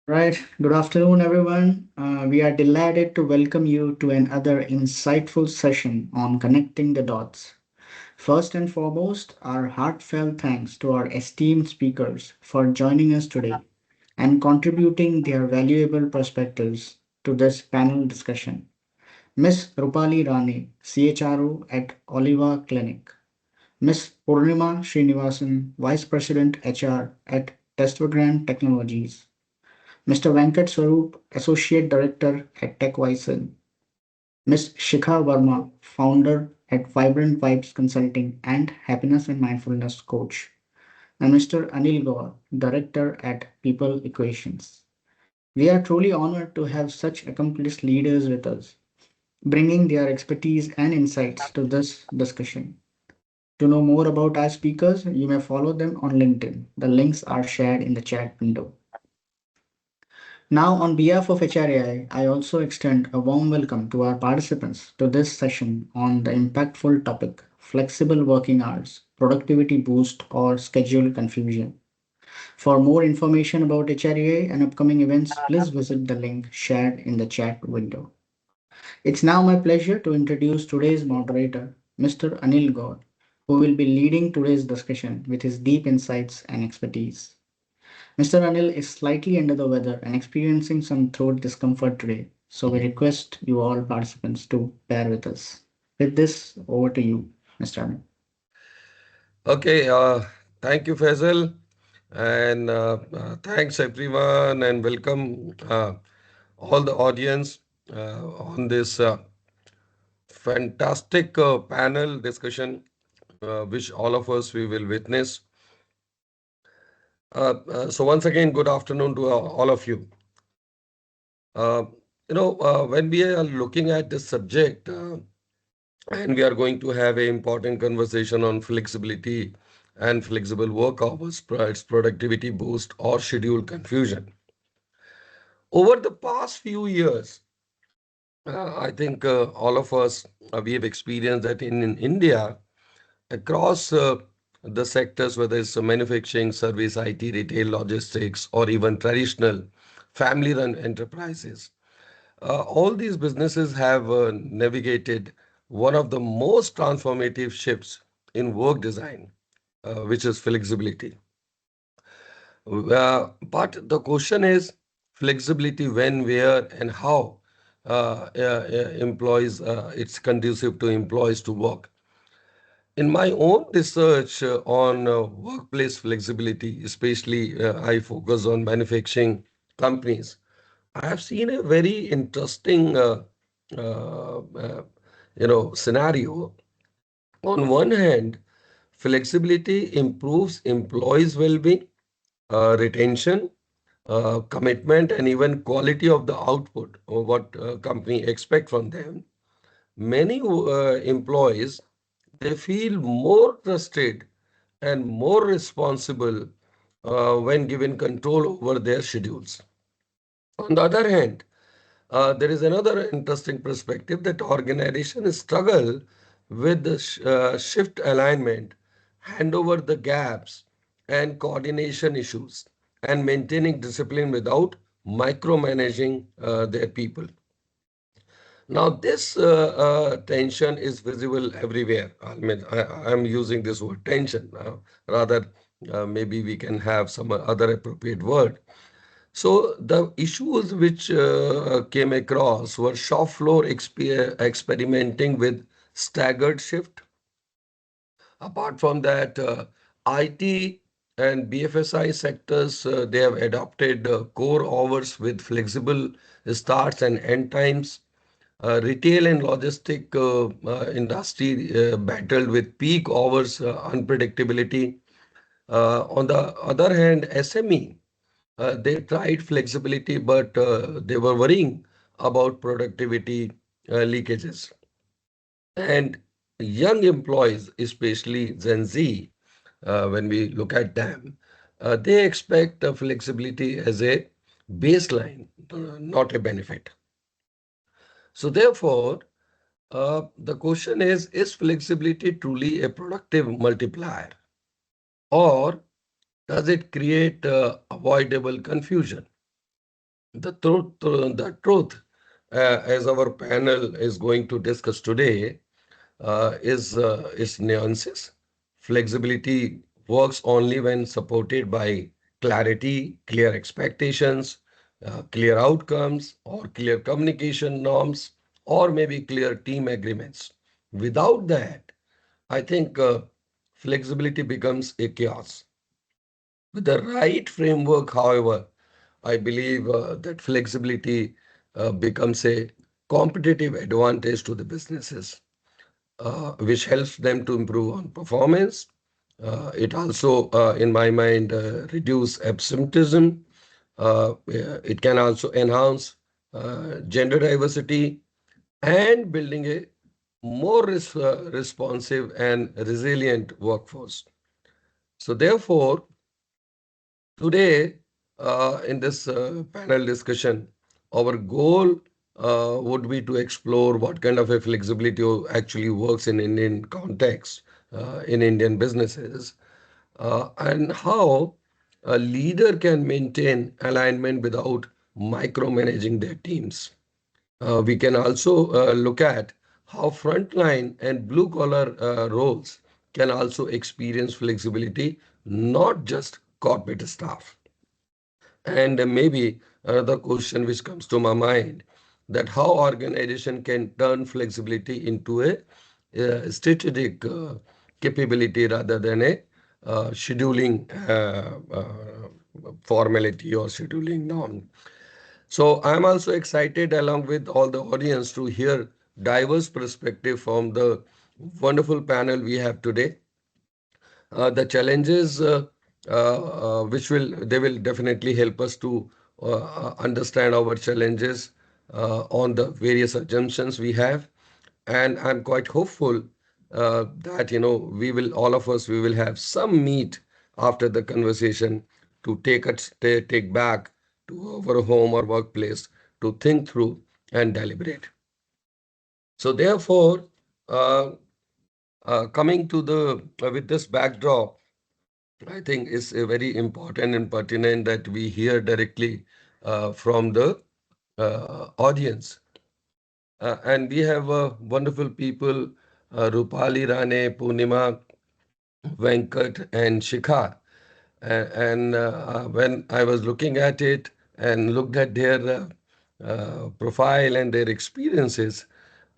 Right. Good afternoon, everyone. We are delighted to welcome you to another insightful session on connecting the dots. First and foremost, our heartfelt thanks to our esteemed speakers for joining us today and contributing their valuable perspectives to this panel discussion. Ms. Rupali Rani, CHRO at Oliva Clinic. Ms. Purnima Srinivasan, Vice President HR at Testogram Technologies. Mr. Venkat Swarup, Associate Director at TechWisen, Ms. Shikha Verma, Founder at Vibrant Vibes Consulting and Happiness and Mindfulness Coach, and Mr. Anil Gaur, Director at People Equations. We are truly honored to have such accomplished leaders with us, bringing their expertise and insights to this discussion. To know more about our speakers, you may follow them on LinkedIn. The links are shared in the chat window. Now, on behalf of HRAI, I also extend a warm welcome to our participants to this session on the impactful topic flexible working hours, productivity boost, or schedule confusion. For more information about HRAI and upcoming events, please visit the link shared in the chat window. It's now my pleasure to introduce today's moderator, Mr. Anil Gaur, who will be leading today's discussion with his deep insights and expertise. Mr. Anil is slightly under the weather and experiencing some throat discomfort today, so we request you all participants to bear with us. With this, over to you, Mr. Anil. Okay, thank you, Faisal, and thanks everyone, and welcome all the audience on this fantastic panel discussion, which all of us we will witness. So once again, good afternoon to all of you. Uh, when we are looking at this subject, and we are going to have an important conversation on flexibility and flexible work hours, its productivity boost or schedule confusion. Over the past few years, I think all of us we have experienced that in India, across the sectors, whether it's manufacturing, service, IT, retail, logistics, or even traditional family-run enterprises, all these businesses have navigated one of the most transformative shifts in work design, which is flexibility. But the question is flexibility when, where, and how employees it's conducive to employees to work. In my own research on workplace flexibility, especially I focus on manufacturing companies. I have seen a very interesting, scenario. On one hand, flexibility improves employees' well-being, retention, commitment, and even quality of the output or what company expect from them. Many employees they feel more trusted and more responsible when given control over their schedules. On the other hand, there is another interesting perspective that organizations struggle with the shift alignment, hand over the gaps, and coordination issues, and maintaining discipline without micromanaging their people. Now, this tension is visible everywhere. I'm using this word tension. Rather, maybe we can have some other appropriate word. So the issues which came across were shop floor experimenting with staggered shift. Apart from that, IT and BFSI sectors, they have adopted core hours with flexible starts and end times. Retail and logistic industry battled with peak hours unpredictability. On the other hand, SME, they tried flexibility, but they were worrying about productivity leakages. And young employees, especially Gen Z, when we look at them, they expect flexibility as a baseline, not a benefit. So therefore, the question is flexibility truly a productive multiplier, or does it create avoidable confusion? as our panel is going to discuss today, is nuances. Flexibility works only when supported by clarity, clear expectations, clear outcomes, or clear communication norms, or maybe clear team agreements. Without that, I think flexibility becomes a chaos. With the right framework, however, I believe that flexibility becomes a competitive advantage to the businesses, which helps them to improve on performance. It also, in my mind, reduce absenteeism. It can also enhance gender diversity and building a more responsive and resilient workforce. So, therefore, today, in this panel discussion, our goal would be to explore what kind of a flexibility actually works in Indian context, in Indian businesses, and how a leader can maintain alignment without micromanaging their teams. We can also look at how frontline and blue collar roles can also experience flexibility, not just corporate staff. And maybe another question which comes to my mind, that how organization can turn flexibility into a strategic capability rather than a scheduling formality or scheduling norm. So I'm also excited along with all the audience to hear diverse perspective from the wonderful panel we have today. The challenges which will they will definitely help us to understand our challenges on the various assumptions we have, and I'm quite hopeful that we will, all of us, we will have some meat after the conversation to take back to our home or workplace to think through and deliberate. So therefore, uh, coming to the with this backdrop, I think it's a very important and pertinent that we hear directly from the audience. And we have wonderful people, Rupali Rane, Purnima, Venkat, and Shikha. And when I was looking at it and looked at their profile and their experiences,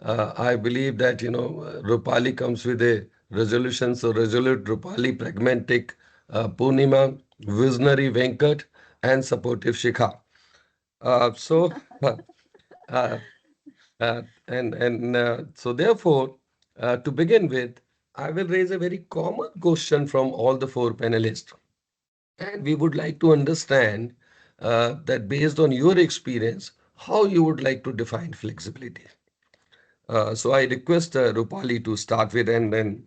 I believe that Rupali comes with a resolution. So resolute Rupali, pragmatic Purnima, visionary Venkat, and supportive Shikha. So uh, so therefore, to begin with, I will raise a very common question from all the four panelists. And we would like to understand that based on your experience, how you would like to define flexibility. So I request Rupali to start with, and then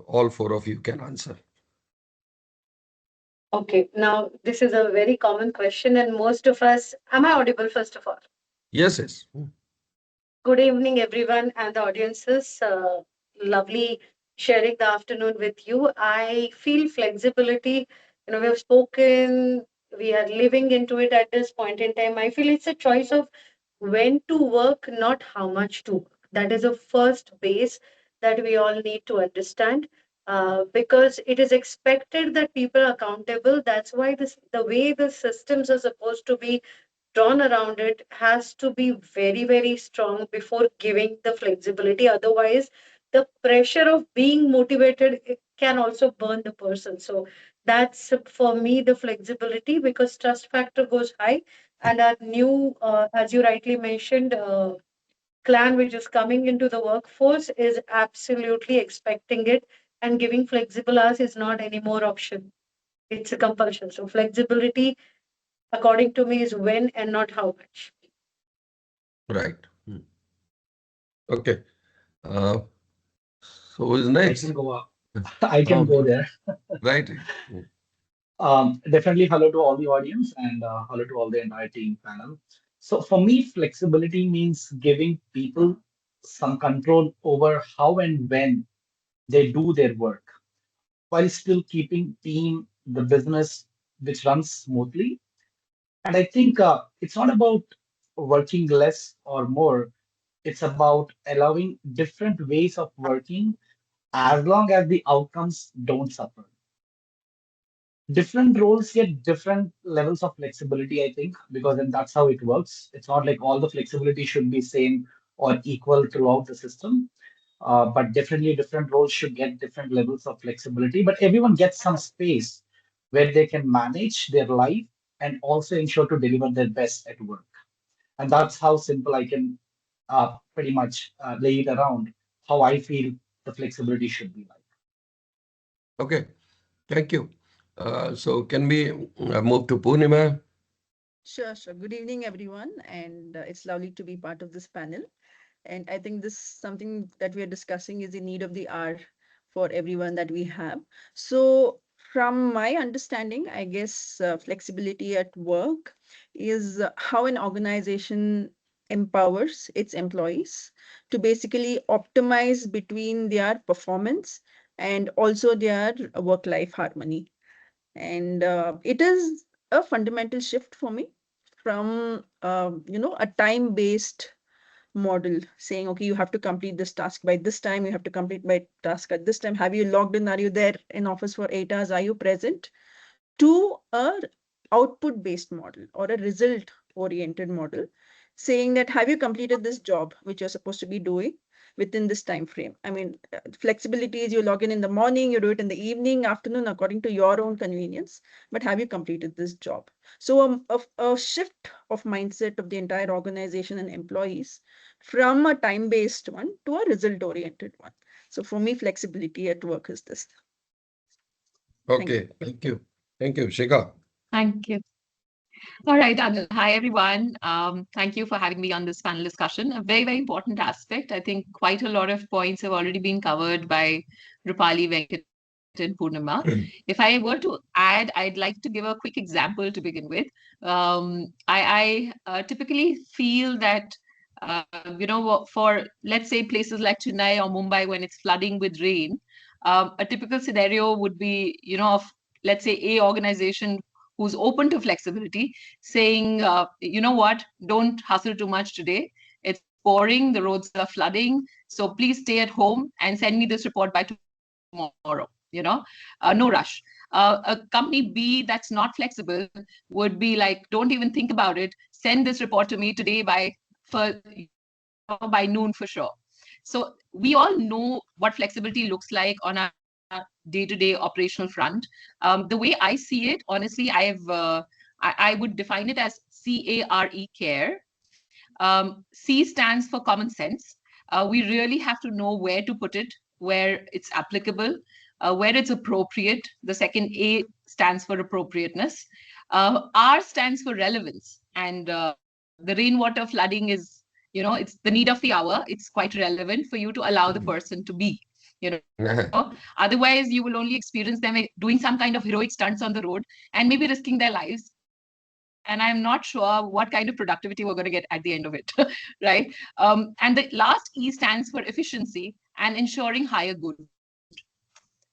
all four of you can answer. Okay, now this is a very common question, and most of us, am I audible first of all? Yes, yes. Good evening, everyone, and the audiences. Lovely sharing the afternoon with you. I feel flexibility. We have spoken, we are living into it at this point in time. I feel it's a choice of when to work, not how much to work. That is a first base that we all need to understand. Because it is expected that people are accountable. That's why the way the systems are supposed to be drawn around it has to be very, very strong before giving the flexibility. Otherwise, the pressure of being motivated it can also burn the person. So that's for me the flexibility because trust factor goes high. And our new, as you rightly mentioned, clan which is coming into the workforce is absolutely expecting it, and giving flexible hours is not any more option. It's a compulsion. So flexibility according to me is when and not how much. Right. Okay. Uh, so who's I next? can go up. I can Um, go there. right. Definitely hello to all the audience and hello to all the entire team panel. So for me, flexibility means giving people some control over how and when they do their work while still keeping team the business which runs smoothly. And I think it's not about working less or more. It's about allowing different ways of working as long as the outcomes don't suffer. Different roles get different levels of flexibility, I think, because then that's how it works. It's not like all the flexibility should be same or equal throughout the system. But definitely different roles should get different levels of flexibility. But everyone gets some space where they can manage their life and also ensure to deliver their best at work. And that's how simple I can pretty much lay it around how I feel the flexibility should be like. Okay, thank you. So can we move to Purnima? Sure, sure. Good evening, everyone, and it's lovely to be part of this panel. And I think this something that we are discussing is the need of the hour for everyone that we have. So, from my understanding, I guess flexibility at work is how an organization empowers its employees to basically optimize between their performance and also their work-life harmony. And it is a fundamental shift for me from a time-based model saying, okay, you have to complete this task by this time, you have to complete my task at this time. Have you logged in? Are you there in office for 8 hours? Are you present? To a output-based model or a result-oriented model, saying that have you completed this job which you're supposed to be doing within this time frame. I mean, flexibility is you log in the morning, you do it in the evening, afternoon, according to your own convenience. But have you completed this job? So a shift of mindset of the entire organization and employees from a time-based one to a result-oriented one. So for me, flexibility at work is this. Thank you. Okay, thank you. Thank you, Shikha. Thank you. All right, Anil. Hi, everyone. Thank you for having me on this panel discussion. A very, very important aspect. I think quite a lot of points have already been covered by Rupali, Venkat, and Purnima. If I were to add, I'd like to give a quick example to begin with. I typically feel that, for, let's say, places like Chennai or Mumbai, when it's flooding with rain, a typical scenario would be, of, let's say, a organization who's open to flexibility, saying, you know what, don't hustle too much today. It's pouring, the roads are flooding, so please stay at home and send me this report by tomorrow. No rush. A company B that's not flexible would be like, don't even think about it. Send this report to me today by noon for sure. So we all know what flexibility looks like on a day-to-day operational front. The way I see it, honestly, I would define it as CARE, care. C stands for common sense. We really have to know where to put it, where it's applicable, where it's appropriate. The second A stands for appropriateness. R stands for relevance. And the rainwater flooding is, it's the need of the hour. It's quite relevant for you to allow the person to be. Otherwise, you will only experience them doing some kind of heroic stunts on the road and maybe risking their lives. And I'm not sure what kind of productivity we're going to get at the end of it, right? And the last E stands for efficiency and ensuring higher good.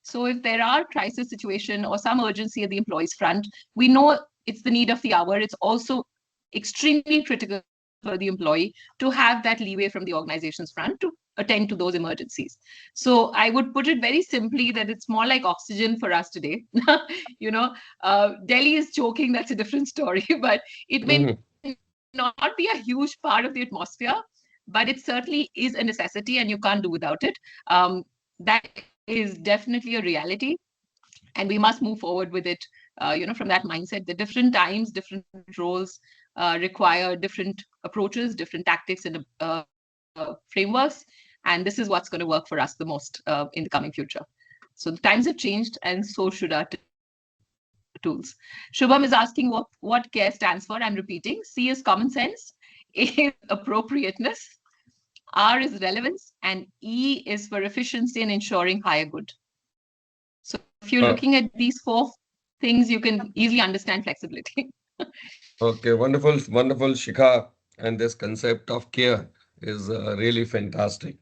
So if there are crisis situation or some urgency at the employee's front, we know it's the need of the hour. It's also extremely critical for the employee to have that leeway from the organization's front to attend to those emergencies. So I would put it very simply that it's more like oxygen for us today. Delhi is choking, that's a different story, but it may not be a huge part of the atmosphere, but it certainly is a necessity and you can't do without it. That is definitely a reality and we must move forward with it, from that mindset. The different times, different roles require different approaches, different tactics and frameworks. And this is what's going to work for us the most in the coming future. So the times have changed and so should our tools. Shubham is asking what CARE stands for. I'm repeating. C is common sense. A is appropriateness. R is relevance. And E is for efficiency and ensuring higher good. So if you're looking at these four things, you can easily understand flexibility. Okay, wonderful, wonderful, Shikha. And this concept of care is really fantastic.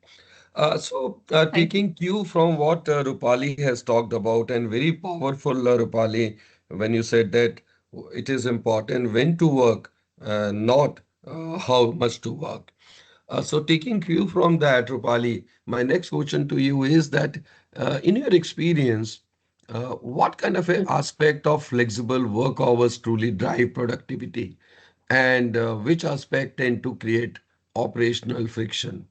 Taking cue from what Rupali has talked about, and very powerful, Rupali, when you said that It is important when to work, not how much to work. So taking cue from that, Rupali, my next question to you is that in your experience, what kind of a aspect of flexible work hours truly drive productivity, and which aspect tend to create operational friction?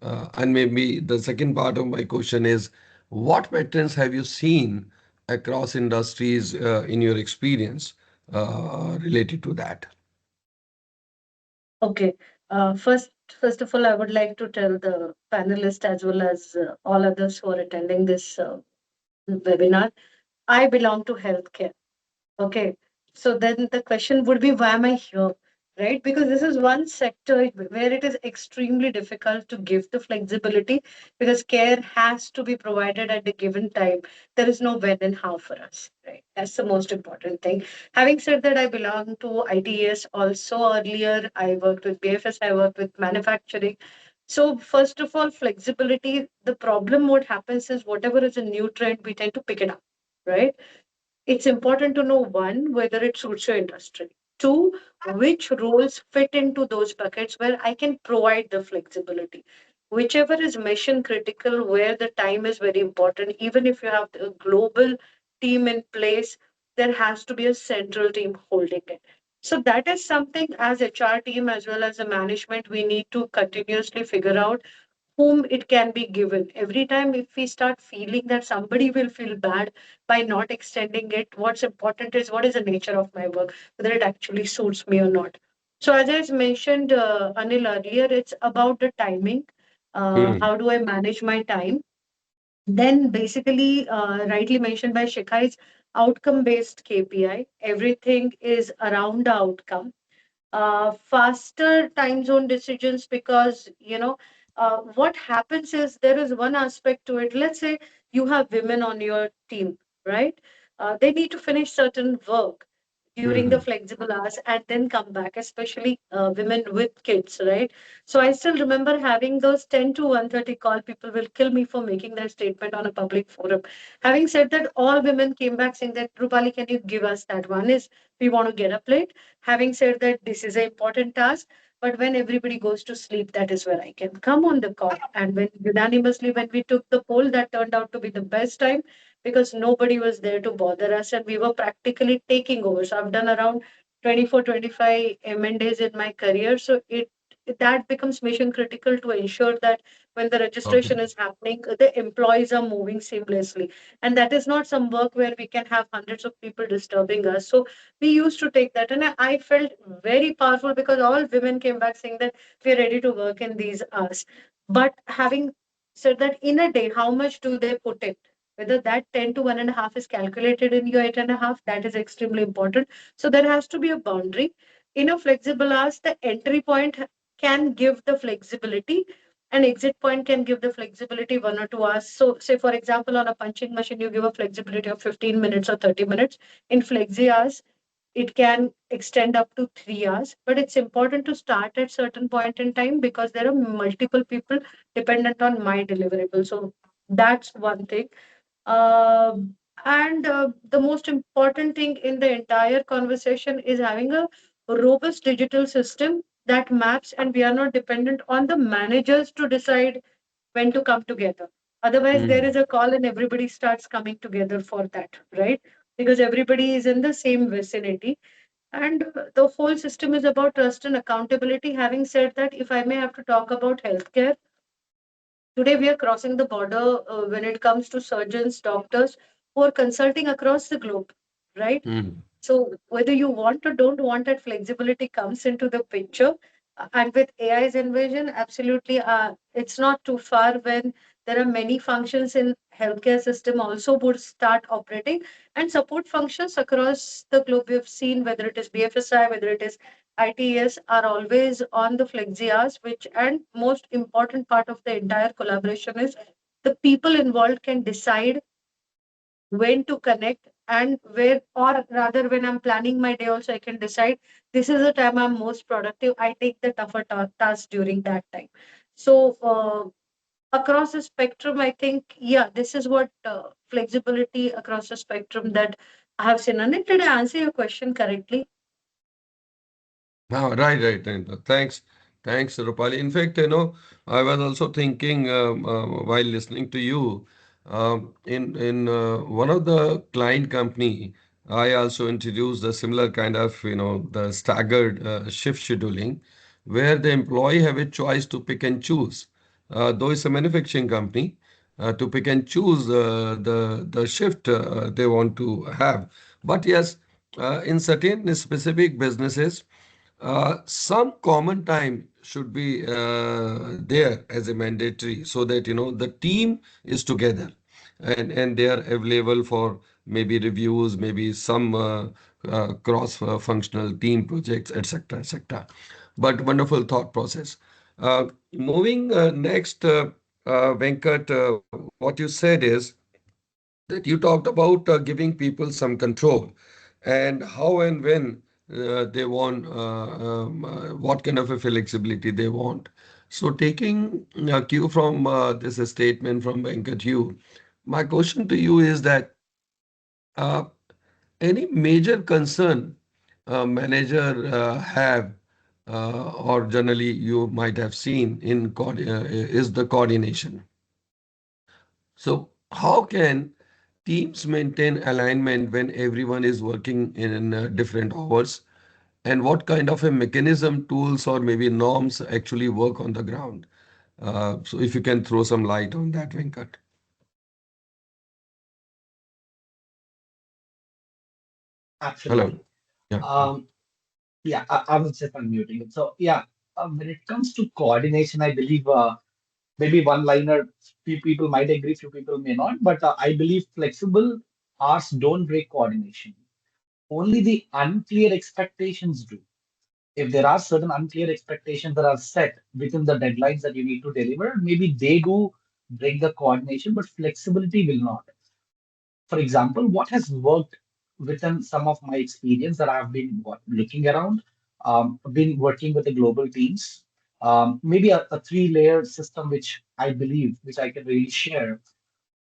And maybe the second part of my question is, what patterns have you seen across industries in your experience related to that? Okay. First of all, I would like to tell the panelists as well as all others who are attending this webinar. I belong to healthcare. Okay. So then the question would be, why am I here? Right? Because this is one sector where it is extremely difficult to give the flexibility because care has to be provided at a given time. There is no when and how for us. Right? That's the most important thing. Having said that, I belong to ITS also earlier. I worked with BFS, I worked with manufacturing. So first of all, flexibility, the problem what happens is whatever is a new trend, we tend to pick it up, right? It's important to know one, whether it suits your industry. Two, which roles fit into those buckets where I can provide the flexibility. Whichever is mission critical, where the time is very important, even if you have a global team in place, there has to be a central team holding it. So that is something as HR team as well as the management we need to continuously figure out whom it can be given. Every time, if we start feeling that somebody will feel bad by not extending it, what's important is what is the nature of my work, whether it actually suits me or not. So, as I mentioned, Anil earlier, it's about the timing. Hmm. How do I manage my time? Then, basically, rightly mentioned by Shikha, is outcome based KPI. Everything is around the outcome, faster time zone decisions because what happens is there is one aspect to it. Let's say you have women on your team, right? They need to finish certain work during the Hmm. flexible hours and then come back, especially women with kids, right? So I still remember having those 10 to 1:30 call. People will kill me for making that statement on a public forum. Having said that, all women came back saying that, Rupali, can you give us that? One is we want to get up late. Having said that, this is an important task, but when everybody goes to sleep, that is where I can come on the call. And when unanimously, when we took the poll, that turned out to be the best time because nobody was there to bother us and we were practically taking over. So I've done around 24, 25 M&As in my career. So that becomes mission critical to ensure that when the Okay. registration is happening, the employees are moving seamlessly. And that is not some work where we can have hundreds of people disturbing us. So we used to take that. And I felt very powerful because all women came back saying that we're ready to work in these hours. But having said that, in a day, how much do they put in? Whether that 10 to 1.5 is calculated in your 8.5, that is extremely important. So there has to be a boundary. In a flexible hours, the entry point can give the flexibility and exit point can give the flexibility 1 or 2 hours. So, say for example, on a punching machine, you give a flexibility of 15 minutes or 30 minutes. In flexi hours, it can extend up to 3 hours, but it's important to start at certain point in time because there are multiple people dependent on my deliverable. So that's one thing. And the most important thing in the entire conversation is having a robust digital system that maps, and we are not dependent on the managers to decide when to come together. Otherwise, there Hmm. is a call and everybody starts coming together for that, right? Because everybody is in the same vicinity. And the whole system is about trust and accountability. Having said that, if I may have to talk about healthcare, today, we are crossing the border when it comes to surgeons, doctors who are consulting across the globe, right? Hmm. So, whether you want or don't want that flexibility comes into the picture. And with AI's invasion, absolutely, it's not too far when there are many functions in healthcare system also would start operating and support functions across the globe. We've seen whether it is BFSI, whether it is ITS are always on the flexi hours, which and most important part of the entire collaboration is the people involved can decide when to connect and where, or rather when I'm planning my day also I can decide this is the time I'm most productive. I take the tougher task during that time. So across the spectrum, I think, yeah, this is what flexibility across the spectrum that I have seen. Anil, did I answer your question correctly? Right. Thanks, Rupali. In fact, I was also thinking while listening to you, in one of the client company, I also introduced a similar kind of, the staggered shift scheduling, where the employee have a choice to pick and choose. Though it's a manufacturing company, to pick and choose the shift they want to have. But yes, in certain specific businesses. Some common time should be there as a mandatory so that the team is together and they are available for maybe reviews, maybe some cross functional team projects, etc., etc. But wonderful thought process. Moving next, Venkat, what you said is that you talked about giving people some control and how and when they want, what kind of a flexibility they want. So, taking a cue from this statement from Venkat, you, my question to you is that uh, any major concern manager have or generally you might have seen in is the coordination. So, how can teams maintain alignment when everyone is working in different hours? And what kind of a mechanism, tools, or maybe norms actually work on the ground? So, if you can throw some light on that, Venkat. Hello. Absolutely. Yeah. Um, yeah, I was just unmuting it. So yeah, when it comes to coordination, I believe maybe one liner, few people might agree, few people may not, but I believe flexible hours don't break coordination. Only the unclear expectations do. If there are certain unclear expectations that are set within the deadlines that you need to deliver, maybe they do break the coordination, but flexibility will not. For example, what has worked within some of my experience that I've been looking around, been working with the global teams, maybe a three-layered system, which I believe, which I can really share.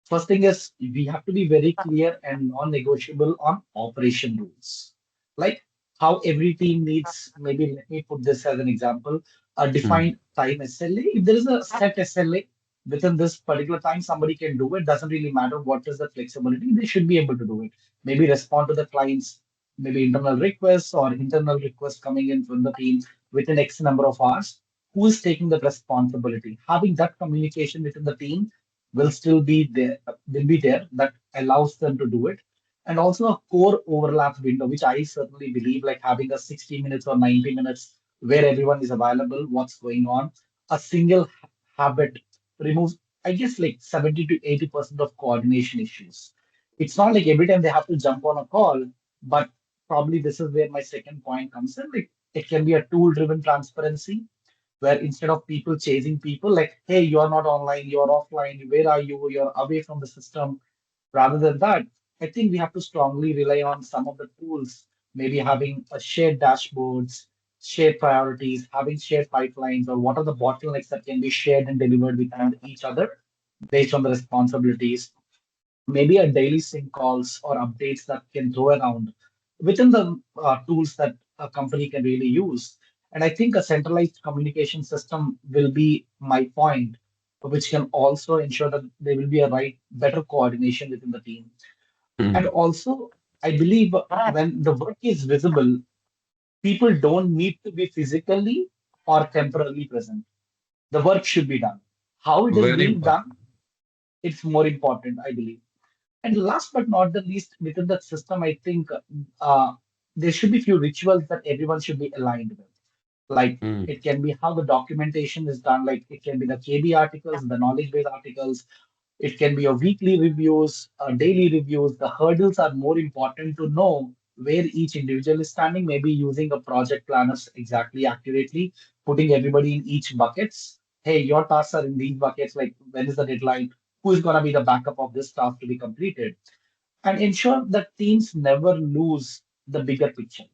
First thing is we have to be very clear and non-negotiable on operation rules. Like how every team needs, maybe let me put this as an example, a Mm, defined time SLA. If there is a set SLA within this particular time, somebody can do it. Doesn't really matter what is the flexibility, they should be able to do it. Maybe respond to the client's maybe internal requests or internal requests coming in from the team within X number of hours. Who is taking that responsibility? Having that communication within the team will be there that allows them to do it, and also a core overlap window, which I certainly believe, like having a 60 minutes or 90 minutes where everyone is available, what's going on. A single habit removes, I guess, like 70 to 80% of coordination issues. It's not like every time they have to jump on a call, but probably this is where my second point comes in. Like it can be a tool driven transparency where instead of people chasing people like, hey, you're not online, you're offline, where are you? You're away from the system. Rather than that, I think we have to strongly rely on some of the tools, maybe having a shared dashboards, shared priorities, having shared pipelines, or what are the bottlenecks that can be shared and delivered with each other based on the responsibilities, maybe a daily sync calls or updates that can throw around within the tools that a company can really use. And I think a centralized communication system will be my point, which can also ensure that there will be a better coordination within the team. And mm, also, I believe when the work is visible, people don't need to be physically or temporarily present. The work should be done. How it is very being important. done, it's more important, I believe. And last but not the least, within that system, I think there should be few rituals that everyone should be aligned with. Like Mm, it can be how the documentation is done, like it can be the KB articles, the knowledge base articles, it can be your weekly reviews, daily reviews. The hurdles are more important to know where each individual is standing, maybe using a project planners exactly accurately, putting everybody in each buckets. Hey, your tasks are in these buckets, like when is the deadline? Who is going to be the backup of this task to be completed? And ensure that teams never lose the bigger picture,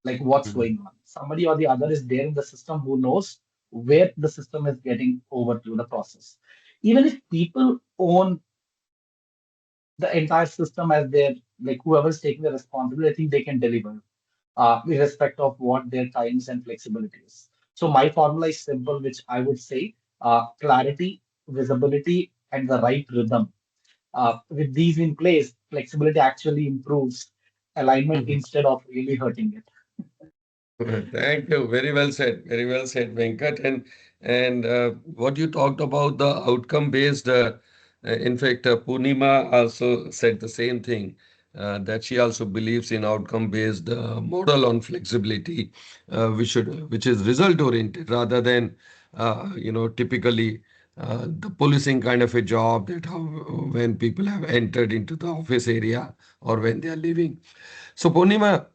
like what's mm, going on. Somebody or the other is there in the system who knows where the system is getting over to the process. Even if people own the entire system as their, like whoever's taking the responsibility, I think they can deliver, irrespective of what their times and flexibility is. So my formula is simple, which I would say clarity, visibility, and the right rhythm. With these in place, flexibility actually improves alignment Mhm. instead of really hurting it. Thank you. Very well said. Very well said, Venkat. And what you talked about the outcome based. In fact, Purnima also said the same thing. That she also believes in outcome based model on flexibility, which is result oriented rather than typically the policing kind of a job that how when people have entered into the office area or when they are leaving. So, Purnima,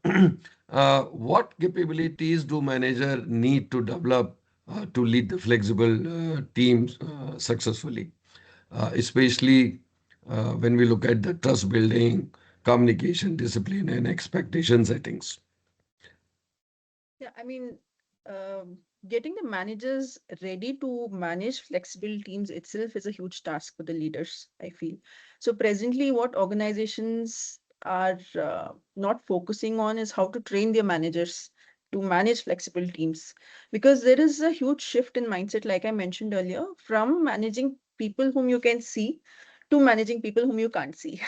what capabilities do manager need to develop to lead the flexible teams successfully, especially when we look at the trust building, communication, discipline, and expectation settings? Yeah, I mean, getting the managers ready to manage flexible teams itself is a huge task for the leaders, I feel. So presently, what organizations are not focusing on is how to train their managers to manage flexible teams, because there is a huge shift in mindset, like I mentioned earlier, from managing people whom you can see to managing people whom you can't see.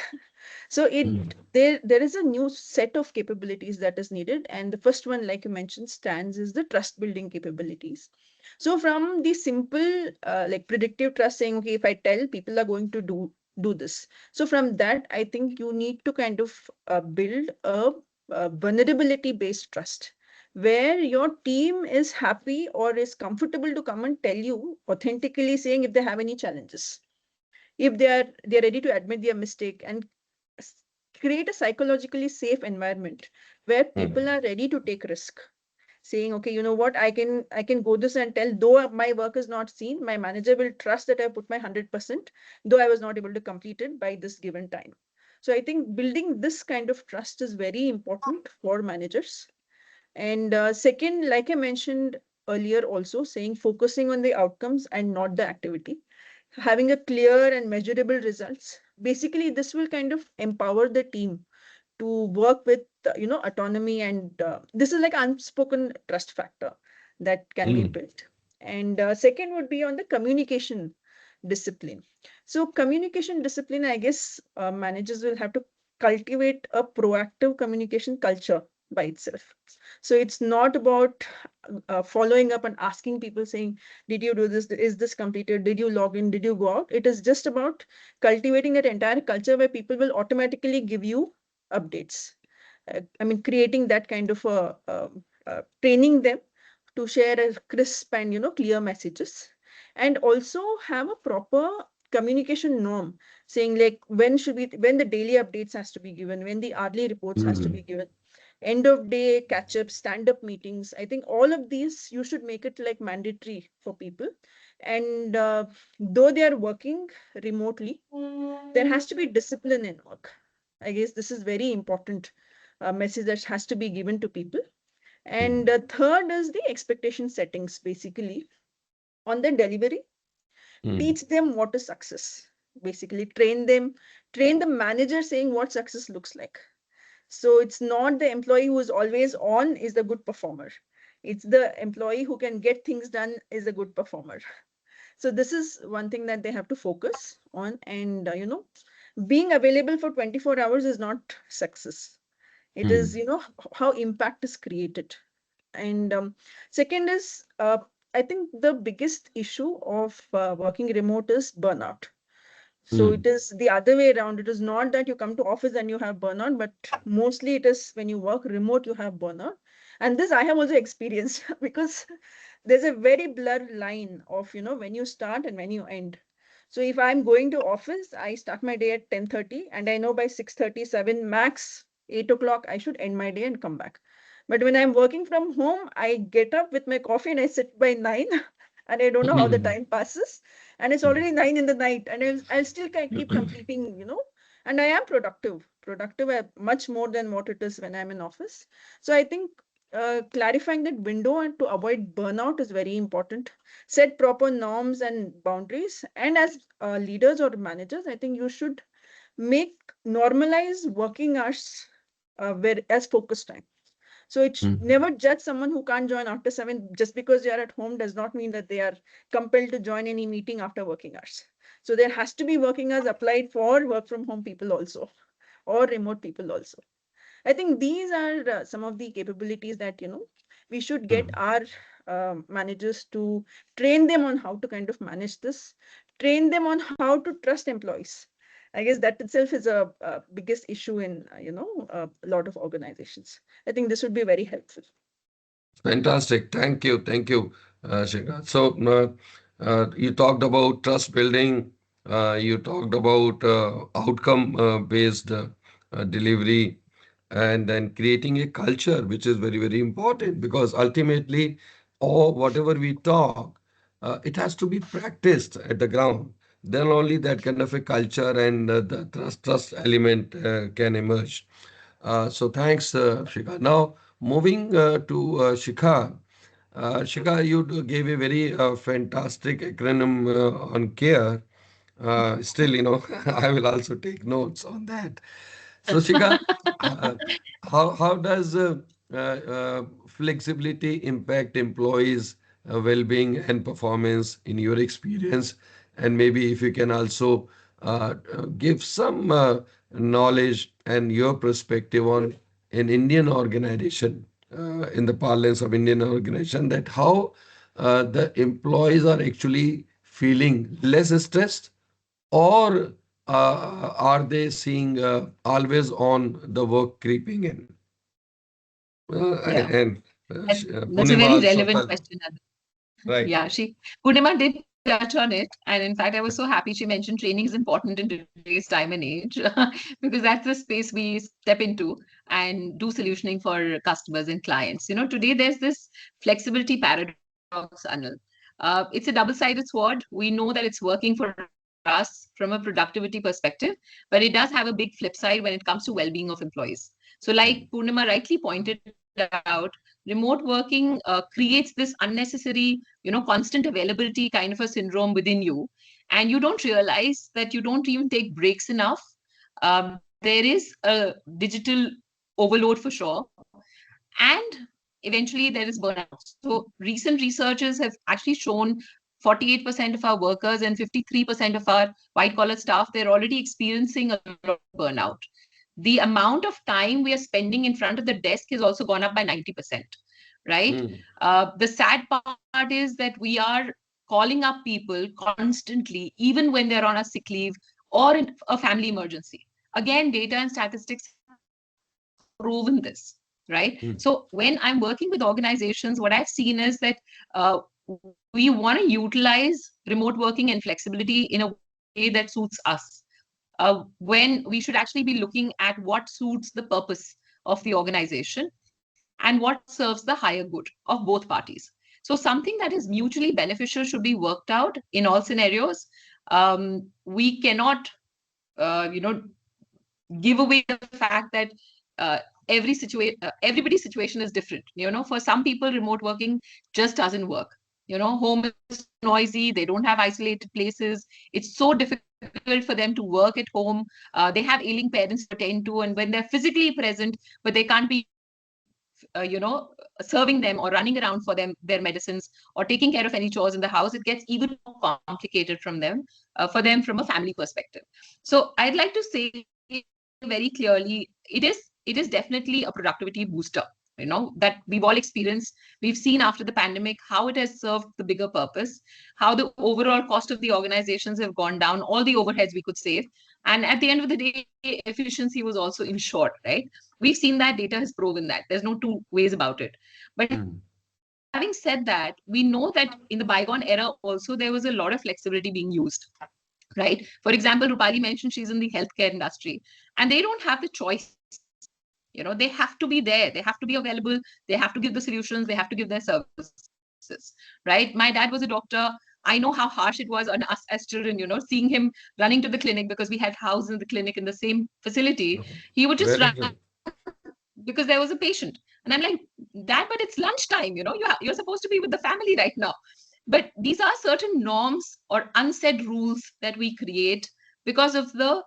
So Mm. there is a new set of capabilities that is needed, and the first one, like you mentioned, stands is the trust building capabilities. So from the simple like predictive trust, saying okay, if I tell, people are going to do this. So from that, I think you need to kind of build a vulnerability based trust, where your team is happy or is comfortable to come and tell you authentically, saying if they have any challenges, if they're ready to admit their mistake, and s- create a psychologically safe environment where people Mm. are ready to take risk, saying okay, you know what, I can go this and tell, though my work is not seen, my manager will trust that I put my 100%, though I was not able to complete it by this given time. So I think building this kind of trust is very important for managers. And second, like I mentioned earlier, also saying focusing on the outcomes and not the activity, having a clear and measurable results. Basically, this will kind of empower the team to work with autonomy, and this is like unspoken trust factor that can be Mm. built. And second would be on the communication discipline. So communication discipline, I guess managers will have to cultivate a proactive communication culture by itself. So it's not about following up and asking people, saying, did you do this, is this completed, did you log in, did you go out. It is just about cultivating that entire culture where people will automatically give you updates. I mean, creating that kind of training them to share a crisp and clear messages, and also have a proper communication norm, saying like when the daily updates has to be given, when the hourly reports has to Mm. be given, end of day catch up, stand up meetings. I think all of these you should make it like mandatory for people. And though they are working remotely, there has to be discipline in work. I guess this is very important message that has to be given to people. And Mm. third is the expectation settings, basically on the delivery. Mm. Teach them what is success. Basically, train the manager saying what success looks like. So it's not the employee who is always on is the good performer. It's the employee who can get things done is a good performer. So this is one thing that they have to focus on. And being available for 24 hours is not success. It is Mm. how impact is created. And second is I think the biggest issue of working remote is burnout. So Mm. it is the other way around. It is not that you come to office and you have burnout, but mostly it is when you work remote, you have burnout. And this I have also experienced because there's a very blurred line of, when you start and when you end. So if I'm going to office, I start my day at 10:30 and I know by 6:37 max 8 o'clock, I should end my day and come back. But when I'm working from home, I get up with my coffee and I sit by 9 and I don't know how the Mm. time passes, and it's already 9 in the night, and I'll still keep completing, and I am productive much more than what it is when I'm in office. So I think clarifying that window and to avoid burnout is very important. Set proper norms and boundaries, and as leaders or managers, I think you should normalize working hours as focus time. So it never judge someone who can't join after 7. Just because they are at home does not mean that they are compelled to join any meeting after working hours. So there has to be working hours applied for work from home people also, or remote people also. I think these are some of the capabilities that, we should get our managers to train them on how to kind of manage this, train them on how to trust employees. I guess that itself is a biggest issue in, a lot of organizations. I think this would be very helpful. Fantastic. Thank you, Shikhar. So, you talked about trust building. You talked about outcome based delivery, and then creating a culture, which is very, very important because ultimately, or whatever we talk, it has to be practiced at the ground. Then only that kind of a culture and the trust element can emerge. So thanks, Shikha. Now, moving to Shikha. Shikha, you gave a very fantastic acronym on care. Still, I will also take notes on that. So, Shikha, uh, how does flexibility impact employees' well-being and performance in your experience? And maybe if you can also give some knowledge and your perspective on an Indian organization, in the parlance of Indian organization, that how the employees are actually feeling less stressed, or are they seeing always on the work creeping in? Yeah, And that's a Purnima very also relevant felt, question. right. Yeah, Purnima did touch on it. And in fact, I was so happy she mentioned training is important in today's time and age because that's the space we step into and do solutioning for customers and clients. Today there's this flexibility paradox, Anil. It's a double-sided sword. We know that it's working for us from a productivity perspective, but it does have a big flip side when it comes to well-being of employees. So like Purnima rightly pointed out, remote working creates this unnecessary, constant availability kind of a syndrome within you. And you don't realize that you don't even take breaks enough. There is a digital overload for sure. And eventually there is burnout. So recent researchers have actually shown 48% of our workers and 53% of our white collar staff, they're already experiencing a lot of burnout. The amount of time we are spending in front of the desk has also gone up by 90%, right? The sad part is that we are calling up people constantly, even when they're on a sick leave or in a family emergency. Again, data and statistics proven this, right? So when I'm working with organizations, what I've seen is that we want to utilize remote working and flexibility in a way that suits us. When we should actually be looking at what suits the purpose of the organization and what serves the higher good of both parties. So something that is mutually beneficial should be worked out in all scenarios. We cannot, give away the fact that everybody's situation is different. For some people, remote working just doesn't work. Home is noisy, they don't have isolated places, it's so difficult for them to work at home. They have ailing parents to attend to, and when they're physically present but they can't be serving them or running around for them their medicines or taking care of any chores in the house, it gets even more complicated for them from a family perspective. So I'd like to say very clearly, it is definitely a productivity booster, that we've all experienced. We've seen after the pandemic how it has served the bigger purpose, how the overall cost of the organizations have gone down, all the overheads we could save, and at the end of the day, efficiency was also ensured, right? We've seen that, data has proven that. There's no two ways about it. But having said that, we know that in the bygone era also there was a lot of flexibility being used, right? For example, Rupali mentioned she's in the healthcare industry, and they don't have the choice. They have to be there, they have to be available, they have to give the solutions, they have to give their services, right? My dad was a doctor. I know how harsh it was on us as children, seeing him running to the clinic because we had house in the clinic in the same facility. He would just Very run true. because there was a patient. And I'm like, Dad, but it's lunchtime, you're supposed to be with the family right now. But these are certain norms or unsaid rules that we create because of the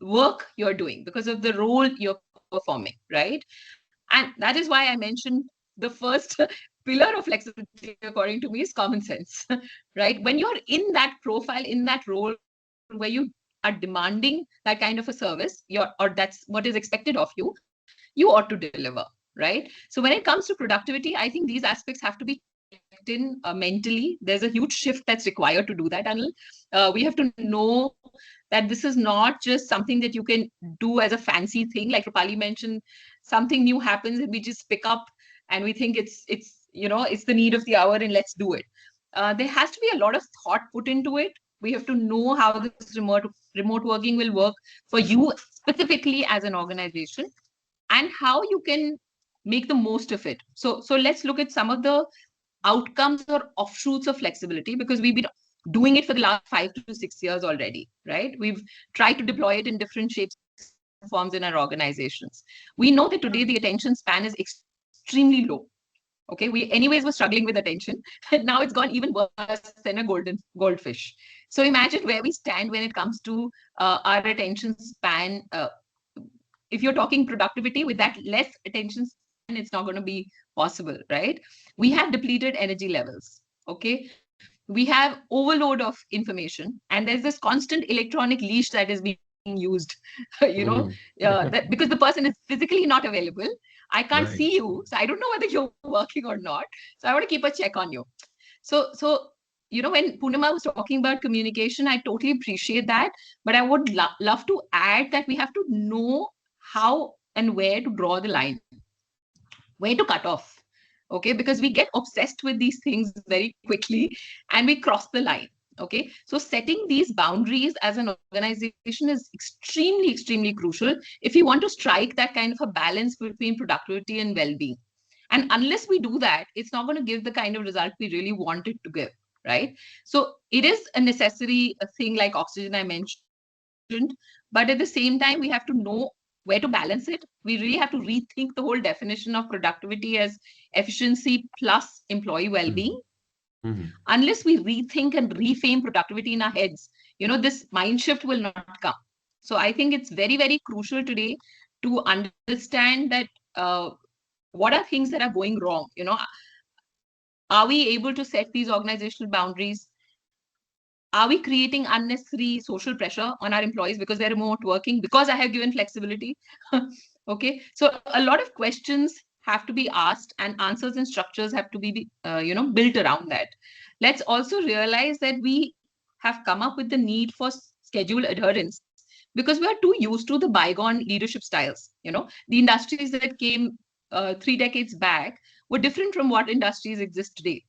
work you're doing, because of the role you're performing, right? And that is why I mentioned the first pillar of flexibility, according to me, is common sense, right? When you're in that profile, in that role where you are demanding that kind of a service, or that's what is expected of you ought to deliver, right? So when it comes to productivity, I think these aspects have to be checked in mentally. There's a huge shift that's required to do that, Anil. We have to know that this is not just something that you can do as a fancy thing, like Rupali mentioned. Something new happens and we just pick up and we think it's the need of the hour and let's do it. There has to be a lot of thought put into it. We have to know how this remote working will work for you specifically as an organization, and how you can make the most of it. So let's look at some of the outcomes or offshoots of flexibility, because we've been doing it for the last 5 to 6 years already, right? We've tried to deploy it in different shapes and forms in our organizations. We know that today the attention span is extremely low. Okay, we anyways were struggling with attention, and now it's gone even worse than a goldfish. So imagine where we stand when it comes to our attention span. If you're talking productivity with that less attention span, it's not going to be possible, right? We have depleted energy levels. Okay, we have overload of information, and there's this constant electronic leash that is being used that because the person is physically not available. I can't see Right. you, so I don't know whether you're working or not. So I want to keep a check on you. So when Purnima was talking about communication, I totally appreciate that. But I would love to add that we have to know how and where to draw the line, where to cut off. Okay, because we get obsessed with these things very quickly and we cross the line. Okay, so setting these boundaries as an organization is extremely crucial if you want to strike that kind of a balance between productivity and well-being. And unless we do that, it's not going to give the kind of result we really want it to give, right? So it is a necessary thing, like oxygen I mentioned, but at the same time we have to know where to balance it. We really have to rethink the whole definition of productivity as efficiency plus employee well-being. Mhm. Mhm. Unless we rethink and reframe productivity in our heads, this mind shift will not come. So I think it's very crucial today to understand that what are things that are going wrong. Are we able to set these organizational boundaries? Are we creating unnecessary social pressure on our employees because they're remote working, because I have given flexibility? Okay, so a lot of questions have to be asked, and answers and structures have to be built around that. Let's also realize that we have come up with the need for schedule adherence because we are too used to the bygone leadership styles. The industries that came 3 decades back were different from what industries exist today,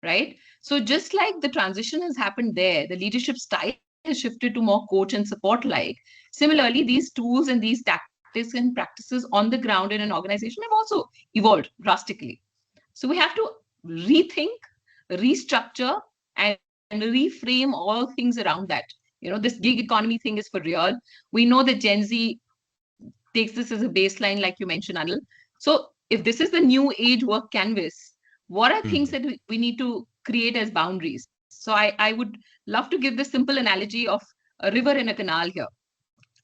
right? So just like the transition has happened there, the leadership style has shifted to more coach and support like. Similarly, these tools and these tactics and practices on the ground in an organization have also evolved drastically. So we have to rethink, restructure, and reframe all things around that. This gig economy thing is for real. We know that Gen Z takes this as a baseline, like you mentioned, Anil. So if this is the new age work canvas, what are things Mhm. that we need to create as boundaries? So I would love to give this simple analogy of a river and a canal here,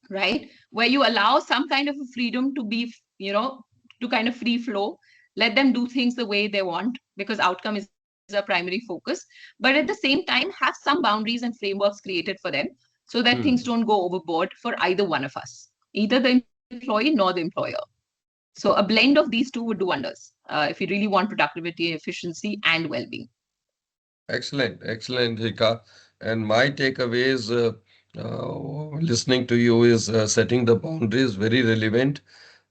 right? Where you allow some kind of a freedom to be, to kind of free flow, let them do things the way they want, because outcome is a primary focus. But at the same time, have some boundaries and frameworks created for them so that things Mhm. don't go overboard for either one of us, either the employee nor the employer. So a blend of these two would do wonders if you really want productivity, efficiency, and well-being. Excellent, excellent, Hika. And my takeaways listening to you is setting the boundaries very relevant,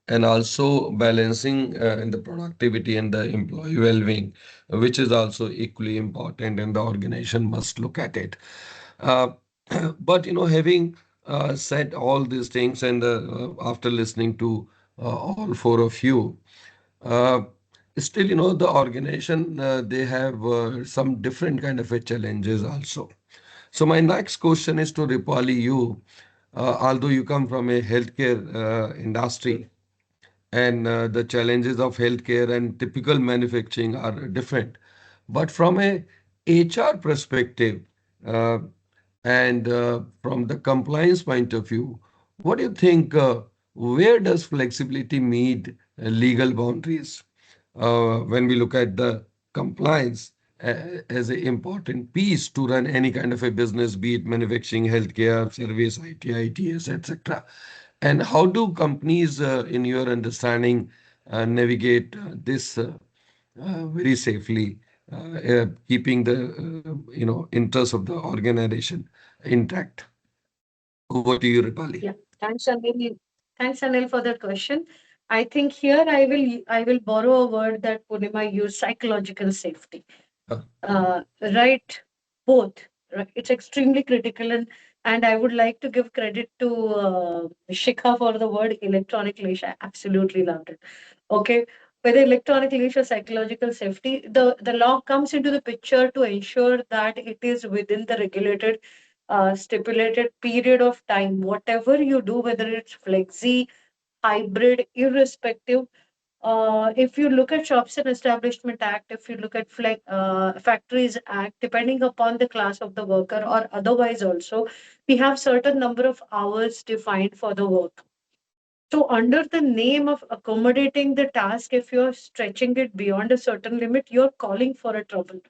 and also balancing in the productivity and the employee well-being, which is also equally important, and the organization must look at it. Uh, but having said all these things, and after listening to all four of you, uh, still, the organization, they have some different kind of a challenges also. So my next question is to Ripali, you, although you come from a healthcare industry, and the challenges of healthcare and typical manufacturing are different. But from a HR perspective, uh, and from the compliance point of view, What do you think? Where does flexibility meet legal boundaries? When we look at the compliance as an important piece to run any kind of a business, be it manufacturing, healthcare, service, IT, ITS, etc. And how do companies, in your understanding, navigate this very safely, keeping the interests of the organization intact? Over to you, Ripali. Yeah, thanks, Anil. Thanks, Anil, for the question. I think here I will borrow a word that Purnima used, psychological safety. Uh, Right, both. Right? It's extremely critical, and I would like to give credit to Shikha for the word electronic leash. I absolutely loved it. Okay, whether electronic leash or psychological safety, the law comes into the picture to ensure that it is within the regulated, stipulated period of time. Whatever you do, whether it's flexi, hybrid, irrespective, if you look at Shops and Establishment Act, if you look at Factories Act, depending upon the class of the worker or otherwise also, we have certain number of hours defined for the work. So under the name of accommodating the task, if you're stretching it beyond a certain limit, you're calling for a trouble.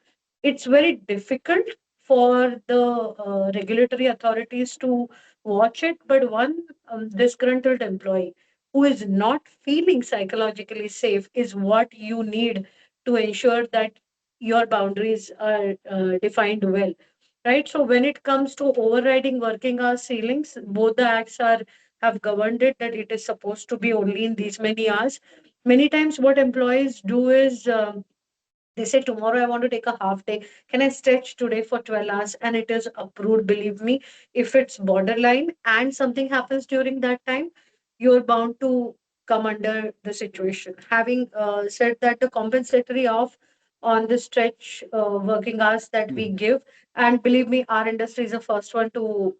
It's very difficult for the regulatory authorities to watch it, but one disgruntled employee who is not feeling psychologically safe is what you need to ensure that your boundaries are defined well. Right. So when it comes to overriding working hour ceilings, both the acts are have governed it that it is supposed to be only in these many hours. Many times, what employees do is they say, tomorrow I want to take a half day. Can I stretch today for 12 hours? And it is approved. Believe me, if it's borderline and something happens during that time, you're bound to come under the situation. Having said that, the compensatory off on the stretch working hours that we mm, give, and believe me, our industry is the first one to,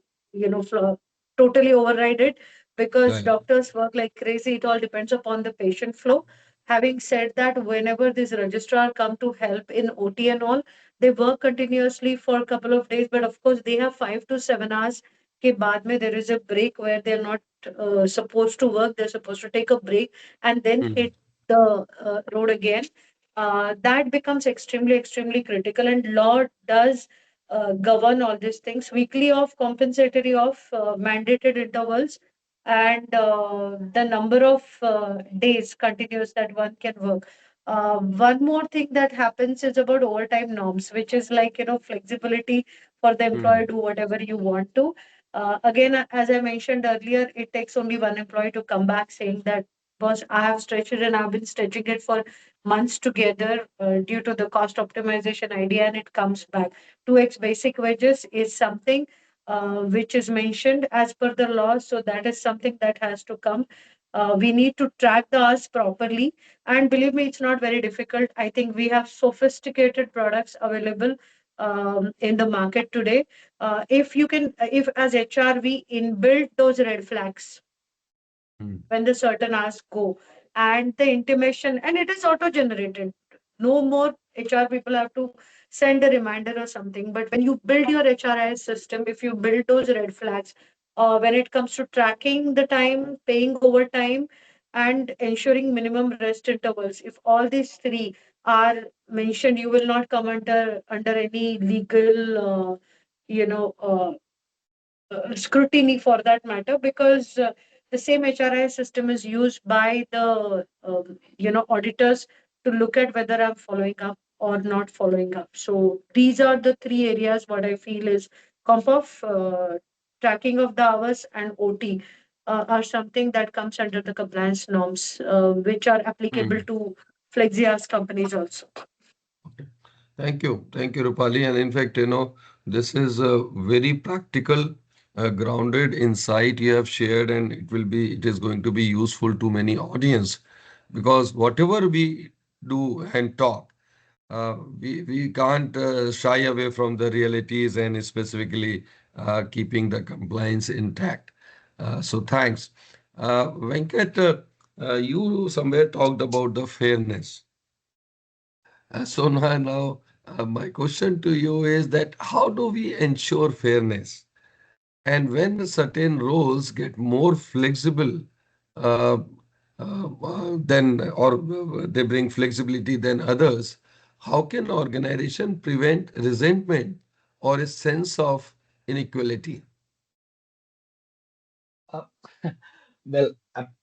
totally override it, because yeah, doctors work like crazy. It all depends upon the patient flow. Having said that, whenever this registrar come to help in OT and all, they work continuously for a couple of days, but of course they have 5 to 7 hours. के बाद में there is a break where they're not supposed to work. They're supposed to take a break and then mm, hit the road again. That becomes extremely, extremely critical, and law does govern all these things. Weekly off, compensatory off, mandated intervals, and the number of days continuous that one can work. One more thing that happens is about overtime norms, which is like, flexibility for the employer, mm, do whatever you want to. Again, as I mentioned earlier, it takes only one employee to come back saying that, boss, I have stretched it and I've been stretching it for months together due to the cost optimization idea, and it comes back. 2x basic wages is something which is mentioned as per the law. So that is something that has to come. We need to track the hours properly. And believe me, it's not very difficult. I think we have sophisticated products available in the market today. If you can, if as HR, we inbuilt those red flags mm, when the certain hours go, and the intimation, and it is auto generated. No more HR people have to send a reminder or something. But when you build your HRIS system, if you build those red flags, when it comes to tracking the time, paying overtime, and ensuring minimum rest intervals, if all these three are mentioned, you will not come under any legal scrutiny for that matter, because the same HRIS system is used by the auditors to look at whether I'm following up or not following up. So these are the three areas what I feel is comp of tracking of the hours and OT are something that comes under the compliance norms, which are applicable mm. to flexi hours companies also. Okay. Thank you, Rupali. And in fact, this is a very practical, grounded insight you have shared, and it is going to be useful to many audience, because whatever we do and talk, we can't shy away from the realities and specifically keeping the compliance intact. So thanks. Venkat, you somewhere talked about the fairness. So now my question to you is that how do we ensure fairness? And when certain roles get more flexible, uh, than or they bring flexibility than others, how can organization prevent resentment or a sense of inequality? Uh, well,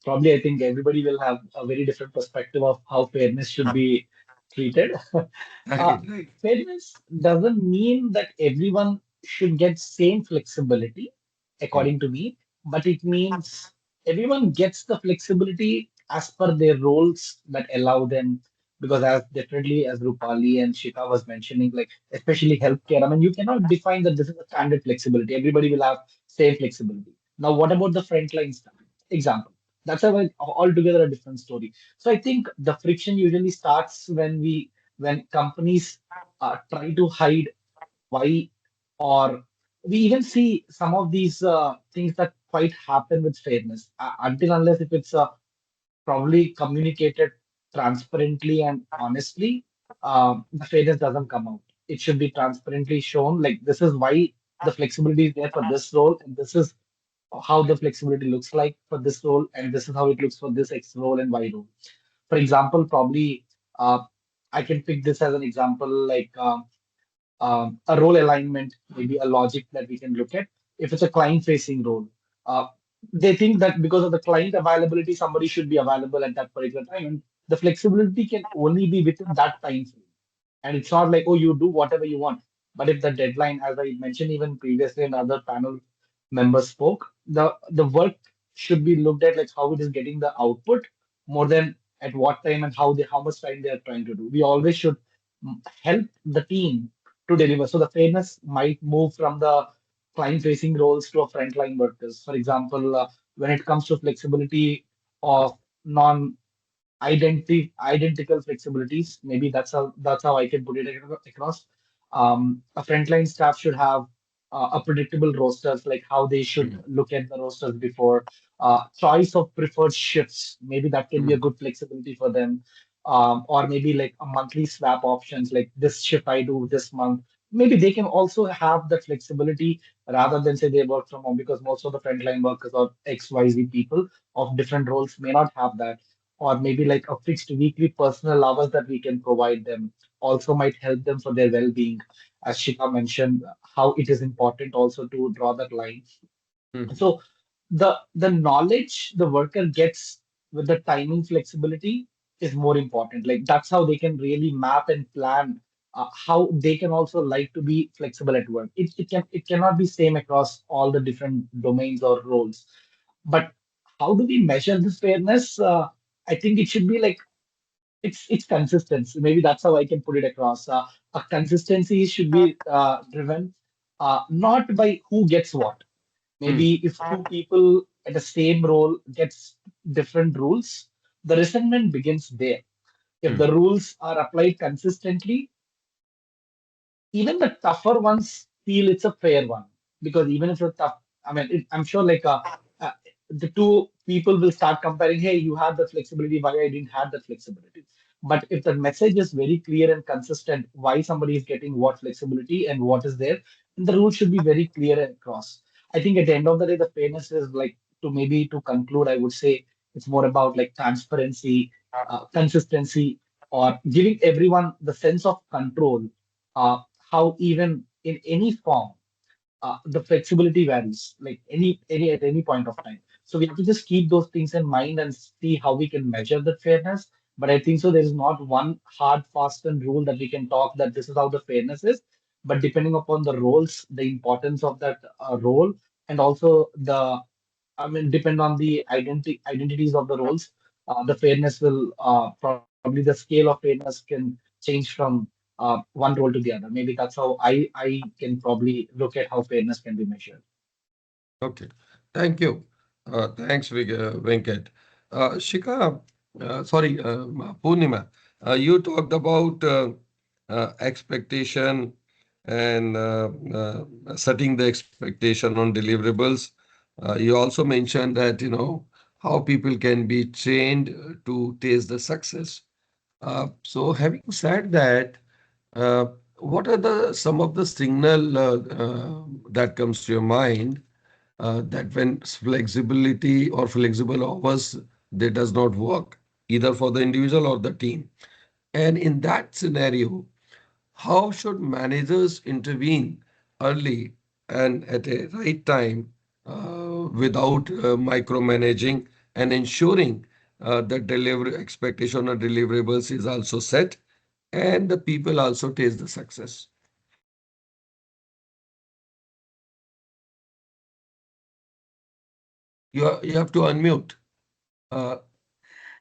probably I think everybody will have a very different perspective of how fairness should be treated. Uh, Right, right. Fairness doesn't mean that everyone should get same flexibility, Mm, according to me, but it means everyone gets the flexibility as per their roles that allow them. Because as definitely as Rupali and Shika was mentioning, like especially healthcare, I mean, you cannot define that this is a standard flexibility. Everybody will have same flexibility. Now, what about the frontline staff? Example. That's a altogether a different story. So I think the friction usually starts when companies try to hide why, or we even see some of these things that quite happen with fairness until unless if it's probably communicated transparently and honestly, the fairness doesn't come out. It should be transparently shown, like this is why the flexibility is there for this role, and this is how the flexibility looks like for this role, and this is how it looks for this X role and Y role. For example, probably I can pick this as an example, like a role alignment, maybe a logic that we can look at. If it's a client-facing role, uh, they think that because of the client availability, somebody should be available at that particular time, and the flexibility can only be within that time frame. And it's not like, oh, you do whatever you want. But if the deadline, as I mentioned even previously in other panel members spoke, the work should be looked at like how it is getting the output more than at what time and how much time they are trying to do. We always should help the team to deliver. So the fairness might move from the client facing roles to a frontline workers. For example, when it comes to flexibility of non identical flexibilities. Maybe that's how I can put it across. A frontline staff should have a predictable rosters, like how they should mm, look at the rosters before. Choice of preferred shifts, maybe that can be a mm, good flexibility for them. Or maybe like a monthly swap options, like this shift I do this month. Maybe they can also have that flexibility rather than say they work from home, because most of the frontline workers or XYZ people of different roles may not have that, or maybe like a fixed weekly personal hours that we can provide them also might help them for their well-being. As Shika mentioned, how it is important also to draw that line. mm. So the knowledge the worker gets with the timing flexibility is more important. Like that's how they can really map and plan how they can also like to be flexible at work. It cannot be same across all the different domains or roles. But how do we measure this fairness? I think it should be like it's consistency. Maybe that's how I can put it across. A consistency should be driven not by who gets what. Mm, Maybe if two people at the same role gets different rules, the resentment begins there. If mm, the rules are applied consistently, even the tougher ones feel it's a fair one, because even if it's tough, I mean, I'm sure like uh, the two people will start comparing. Hey, you had the flexibility. Why I didn't have that flexibility? But if the message is very clear and consistent, why somebody is getting what flexibility and what is there, then the rules should be very clear and across. I think at the end of the day, the fairness is like to conclude. I would say it's more about like transparency, consistency, or giving everyone the sense of control. How even in any form the flexibility varies, like any at any point of time. So we have to just keep those things in mind and see how we can measure the fairness. But I think so there is not one hard fast and rule that we can talk that this is how the fairness is. But depending upon the roles, the importance of that role, and also the, I mean, depend on the identities of the roles, the fairness will probably the scale of fairness can change from one role to the other. Maybe that's how I can probably look at how fairness can be measured. Okay. Thank you. Thanks, Venkat. Shika, sorry, Purnima, you talked about expectation and setting the expectation on deliverables. You also mentioned that, how people can be trained to taste the success. So having said that, what are the some of the signal that comes to your mind that when flexibility or flexible hours, they does not work either for the individual or the team. And in that scenario, how should managers intervene early and at a right time without micromanaging and ensuring that delivery expectation or deliverables is also set and the people also taste the success? You have to unmute. Uh,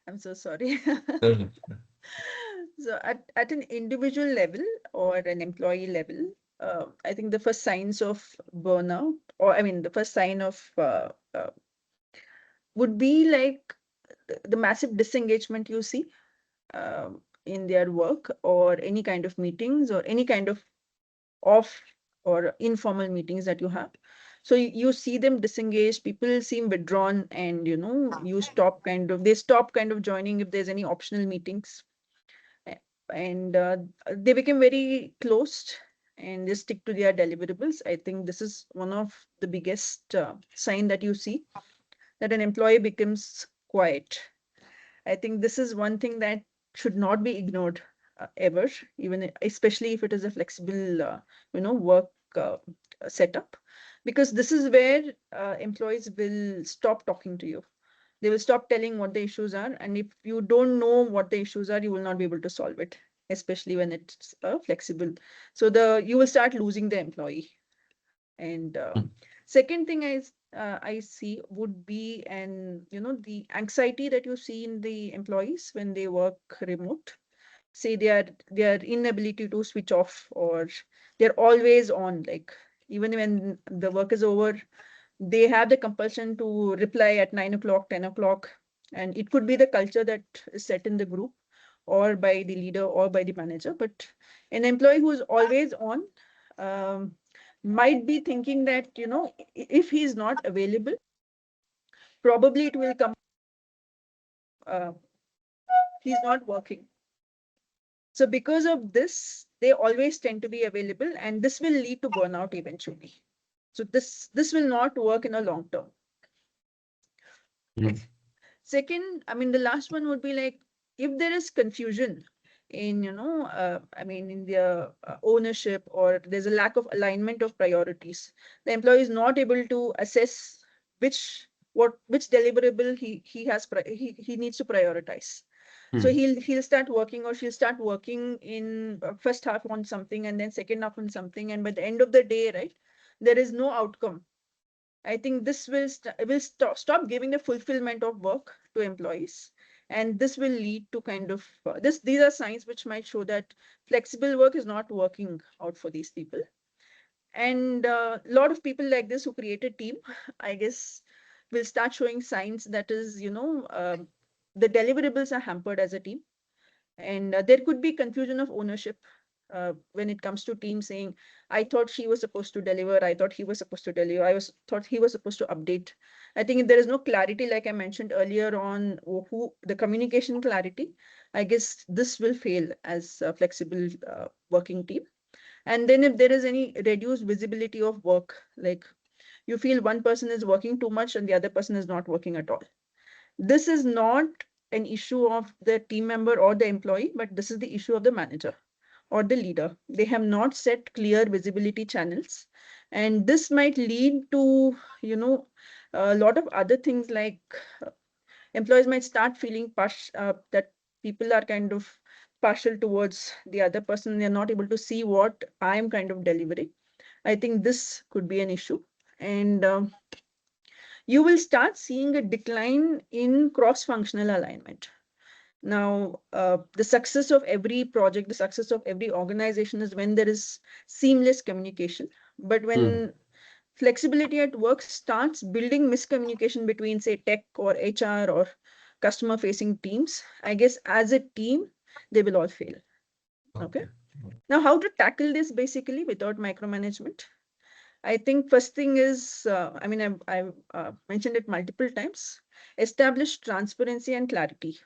I'm so sorry. Mhm. So at an individual level or an employee level, I think the first signs of burnout, or I mean, the first sign of would be like the massive disengagement you see in their work or any kind of meetings or any kind of off or informal meetings that you have. So you see them disengaged, people seem withdrawn, and they stop kind of joining if there's any optional meetings. A- And they become very closed and they stick to their deliverables. I think this is one of the biggest sign that you see that an employee becomes quiet. I think this is one thing that should not be ignored ever, especially if it is a flexible, work setup, because this is where employees will stop talking to you. They will stop telling what the issues are, and if you don't know what the issues are, you will not be able to solve it, especially when it's flexible. So you will start losing the employee. And second thing I see would be, and the anxiety that you see in the employees when they work remote. Say their inability to switch off, or they're always on. Like even when the work is over, they have the compulsion to reply at 9 o'clock, 10 o'clock, and it could be the culture that is set in the group, or by the leader, or by the manager. But an employee who is always on um, might be thinking that if he's not available, probably it will come. Uh, he's not working. So because of this, they always tend to be available, and this will lead to burnout eventually. So this will not work in a long term. Mm. Second, I mean, the last one would be like, if there is confusion in, in their ownership, or there's a lack of alignment of priorities, the employee is not able to assess which deliverable he needs to prioritize. So Mm. he'll start working, or she'll start working in first half on something and then second half on something, and by the end of the day, right, there is no outcome. I think this will stop giving the fulfillment of work to employees, and this will lead to kind of this. These are signs which might show that flexible work is not working out for these people. And a lot of people like this who create a team, I guess, will start showing signs that is, the deliverables are hampered as a team, and there could be confusion of ownership when it comes to team saying, I thought she was supposed to deliver, I thought he was supposed to deliver, thought he was supposed to update. I think if there is no clarity, like I mentioned earlier on, who the communication clarity, I guess this will fail as a flexible working team. And then if there is any reduced visibility of work, like you feel one person is working too much and the other person is not working at all, this is not an issue of the team member or the employee, but this is the issue of the manager or the leader. They have not set clear visibility channels. And this might lead to, a lot of other things, like employees might start feeling that people are kind of partial towards the other person. They're not able to see what I'm kind of delivering. I think this could be an issue. And you will start seeing a decline in cross-functional alignment. Now, the success of every project, the success of every organization is when there is seamless communication. But Mm. when flexibility at work starts building miscommunication between, say, tech or HR or customer-facing teams, I guess as a team, they will all fail. Okay. Okay. Now, how to tackle this basically without micromanagement? I think first thing is, I've mentioned it multiple times, establish transparency and clarity,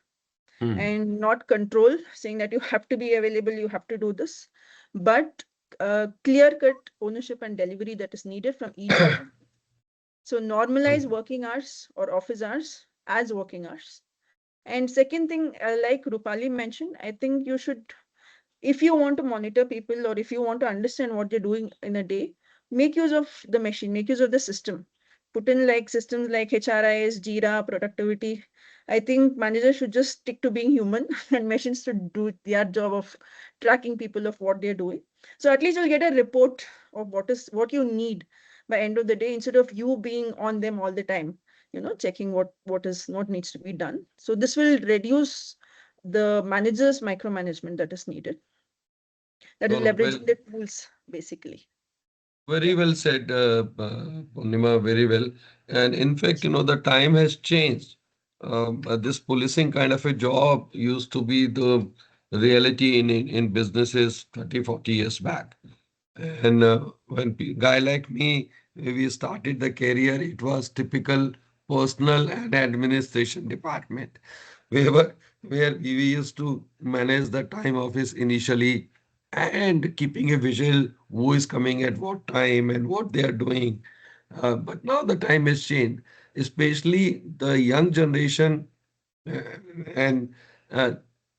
Mm. and not control, saying that you have to be available, you have to do this, but clear cut ownership and delivery that is needed from each of them. So normalize working hours or office hours as working hours. And second thing, like Rupali mentioned, I think you should, if you want to monitor people or if you want to understand what they're doing in a day, make use of the machine, make use of the system. Put in like systems like HRIS, Jira, productivity. I think managers should just stick to being human and machines to do their job of tracking people of what they're doing. So at least you'll get a report of what you need by end of the day instead of you being on them all the time, checking what needs to be done. So this will reduce the manager's micromanagement that is needed. That is No, no, well, leveraging the tools, basically. very Yeah, well said, Purnima, very well. And in fact, the time has changed. This policing kind of a job used to be the reality in businesses 30, 40 years back. And when guy like me, we started the career, it was typical personal and administration department, where where we used to manage the time office initially and keeping a visual who is coming at what time and what they are doing. But now the time has changed, especially the young generation, uh, and uh,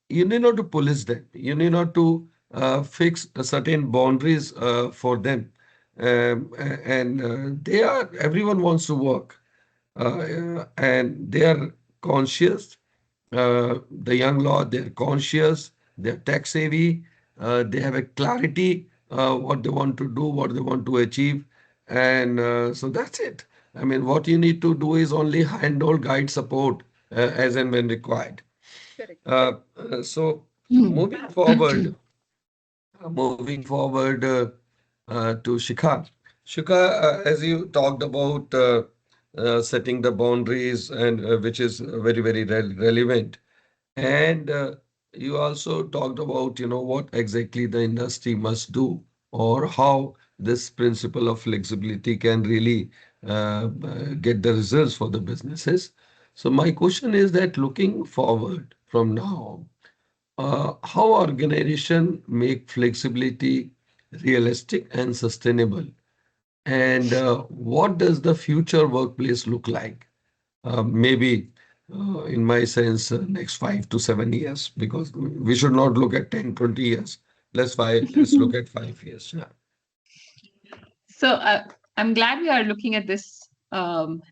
you need not to police them. You need not to fix a certain boundaries for them. And everyone wants to work, and they are conscious. The young law, they're conscious, they're tech savvy, they have a clarity what they want to do, what they want to achieve, and so that's it. I mean, what you need to do is only handhold guide support as and when required. correct. So Hmm. moving forward, to Shikha. Shikha, as you talked about setting the boundaries, and which is very, very relevant. And you also talked about, what exactly the industry must do, or how this principle of flexibility can really get the results for the businesses. So my question is that looking forward from now, how organization make flexibility realistic and sustainable? And what does the future workplace look like? Maybe, in my sense, next 5 to 7 years, because we should not look at 10, 20 years. Let's look at 5 years. Yeah. So I'm glad we are looking at this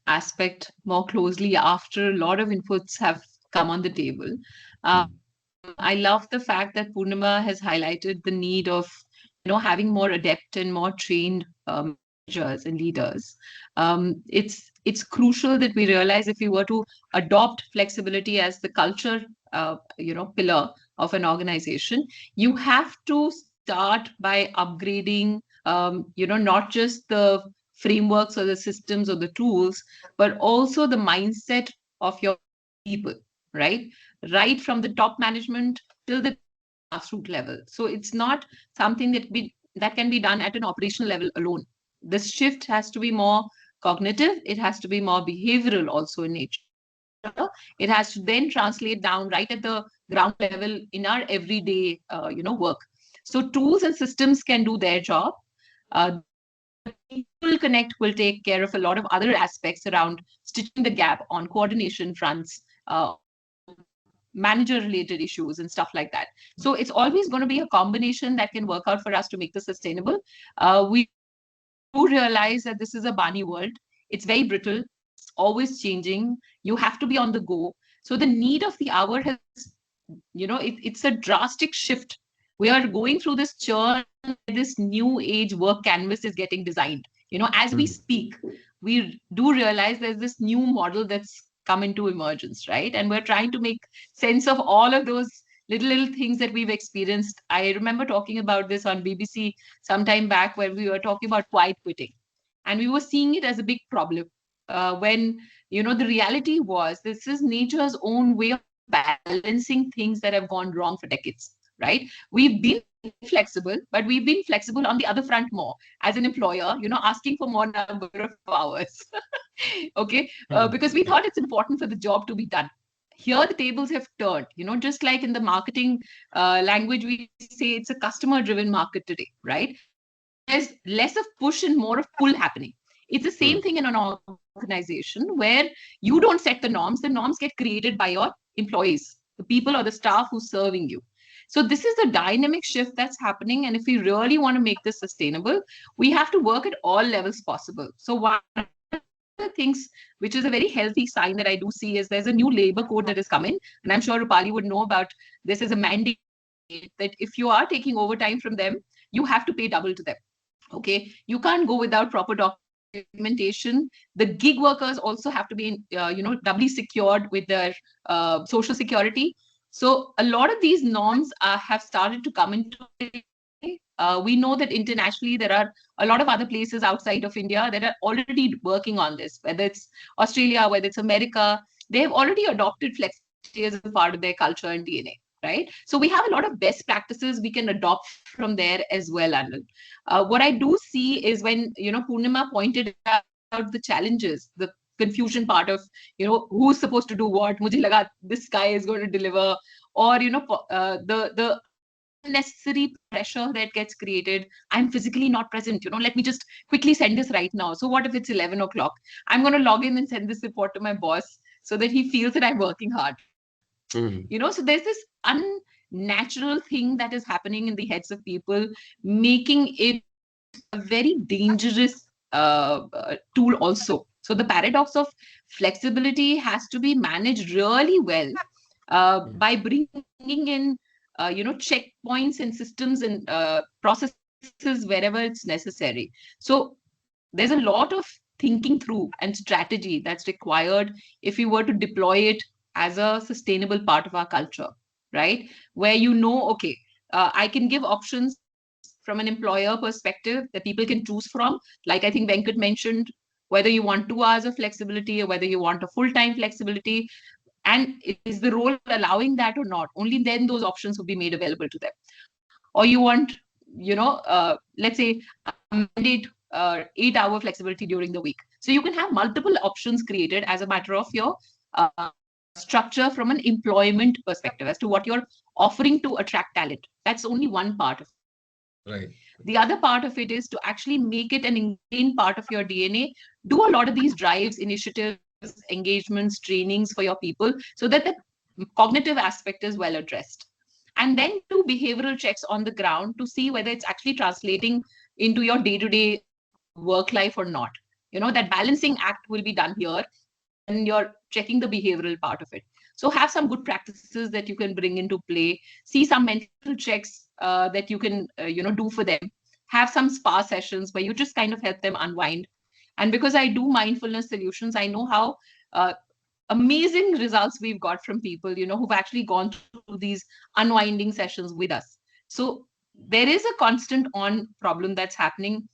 aspect more closely after a lot of inputs have come on the table. Um, I love the fact that Purnima has highlighted the need of, having more adept and more trained managers and leaders. It's crucial that we realize if we were to adopt flexibility as the culture, pillar of an organization, you have to start by upgrading, not just the frameworks or the systems or the tools, but also the mindset of your people, right? Right from the top management till the grassroots level. So it's not something that can be done at an operational level alone. This shift has to be more cognitive. It has to be more behavioral also in nature. It has to then translate down right at the ground level in our everyday, work. So tools and systems can do their job. People Connect will take care of a lot of other aspects around stitching the gap on coordination fronts, manager related issues and stuff like that. So it's always going to be a combination that can work out for us to make this sustainable. We do realize that this is a bunny world. It's very brittle. It's always changing. You have to be on the go. So the need of the hour has, it's a drastic shift. We are going through this churn. This new age work canvas is getting designed. As we speak, we do realize there's this new model that's come into emergence, right? And we're trying to make sense of all of those little things that we've experienced. I remember talking about this on BBC some time back when we were talking about quiet quitting, and we were seeing it as a big problem. When the reality was this is nature's own way of balancing things that have gone wrong for decades, right? We've been flexible, but we've been flexible on the other front more as an employer, asking for more number of hours. Okay, because we thought it's important for the job to be done. Here the tables have turned, just like in the marketing language, we say it's a customer driven market today, right? There's less of push and more of pull happening. It's the same thing in an organization where you don't set the norms get created by your employees, the people or the staff who's serving you. So this is the dynamic shift that's happening. And if we really want to make this sustainable, we have to work at all levels possible. So one of the things which is a very healthy sign that I do see is there's a new labor code that is coming. And I'm sure Rupali would know about this as a mandate that if you are taking overtime from them, you have to pay double to them. Okay, you can't go without proper documentation. The gig workers also have to be, doubly secured with their social security. So a lot of these norms have started to come into play. We know that internationally there are a lot of other places outside of India that are already working on this, whether it's Australia, whether it's America. They have already adopted flexi as a part of their culture and DNA. Right? So we have a lot of best practices we can adopt from there as well, Anil. What I do see is when, Purnima pointed out the challenges, the confusion part of, who's supposed to do what, mujhe laga this guy is going to deliver, or, the unnecessary pressure that gets created. I'm physically not present, let me just quickly send this right now. So what if it's 11 o'clock? I'm going to log in and send this report to my boss so that he feels that I'm working hard. So there's this unnatural thing that is happening in the heads of people, making it a very dangerous tool also. So the paradox of flexibility has to be managed really well by bringing in, checkpoints and systems and processes wherever it's necessary. So there's a lot of thinking through and strategy that's required if we were to deploy it as a sustainable part of our culture, right? Where okay, I can give options from an employer perspective that people can choose from. Like I think Venkat mentioned, whether you want 2 hours of flexibility or whether you want a full-time flexibility, and is the role allowing that or not? Only then those options will be made available to them. Or you want, let's say, mandate 8-hour flexibility during the week. So you can have multiple options created as a matter of your structure from an employment perspective as to what you're offering to attract talent. That's only one part of it. Right. The other part of it is to actually make it an ingrained part of your DNA. Do a lot of these drives, initiatives, engagements, trainings for your people so that the cognitive aspect is well addressed. And then do behavioral checks on the ground to see whether it's actually translating into your day-to-day work life or not. That balancing act will be done here, and you're checking the behavioral part of it. So have some good practices that you can bring into play. See some mental checks that you can, do for them. Have some spa sessions where you just kind of help them unwind. And because I do mindfulness solutions, I know how amazing results we've got from people, who've actually gone through these unwinding sessions with us. So there is a constant on problem that's happening.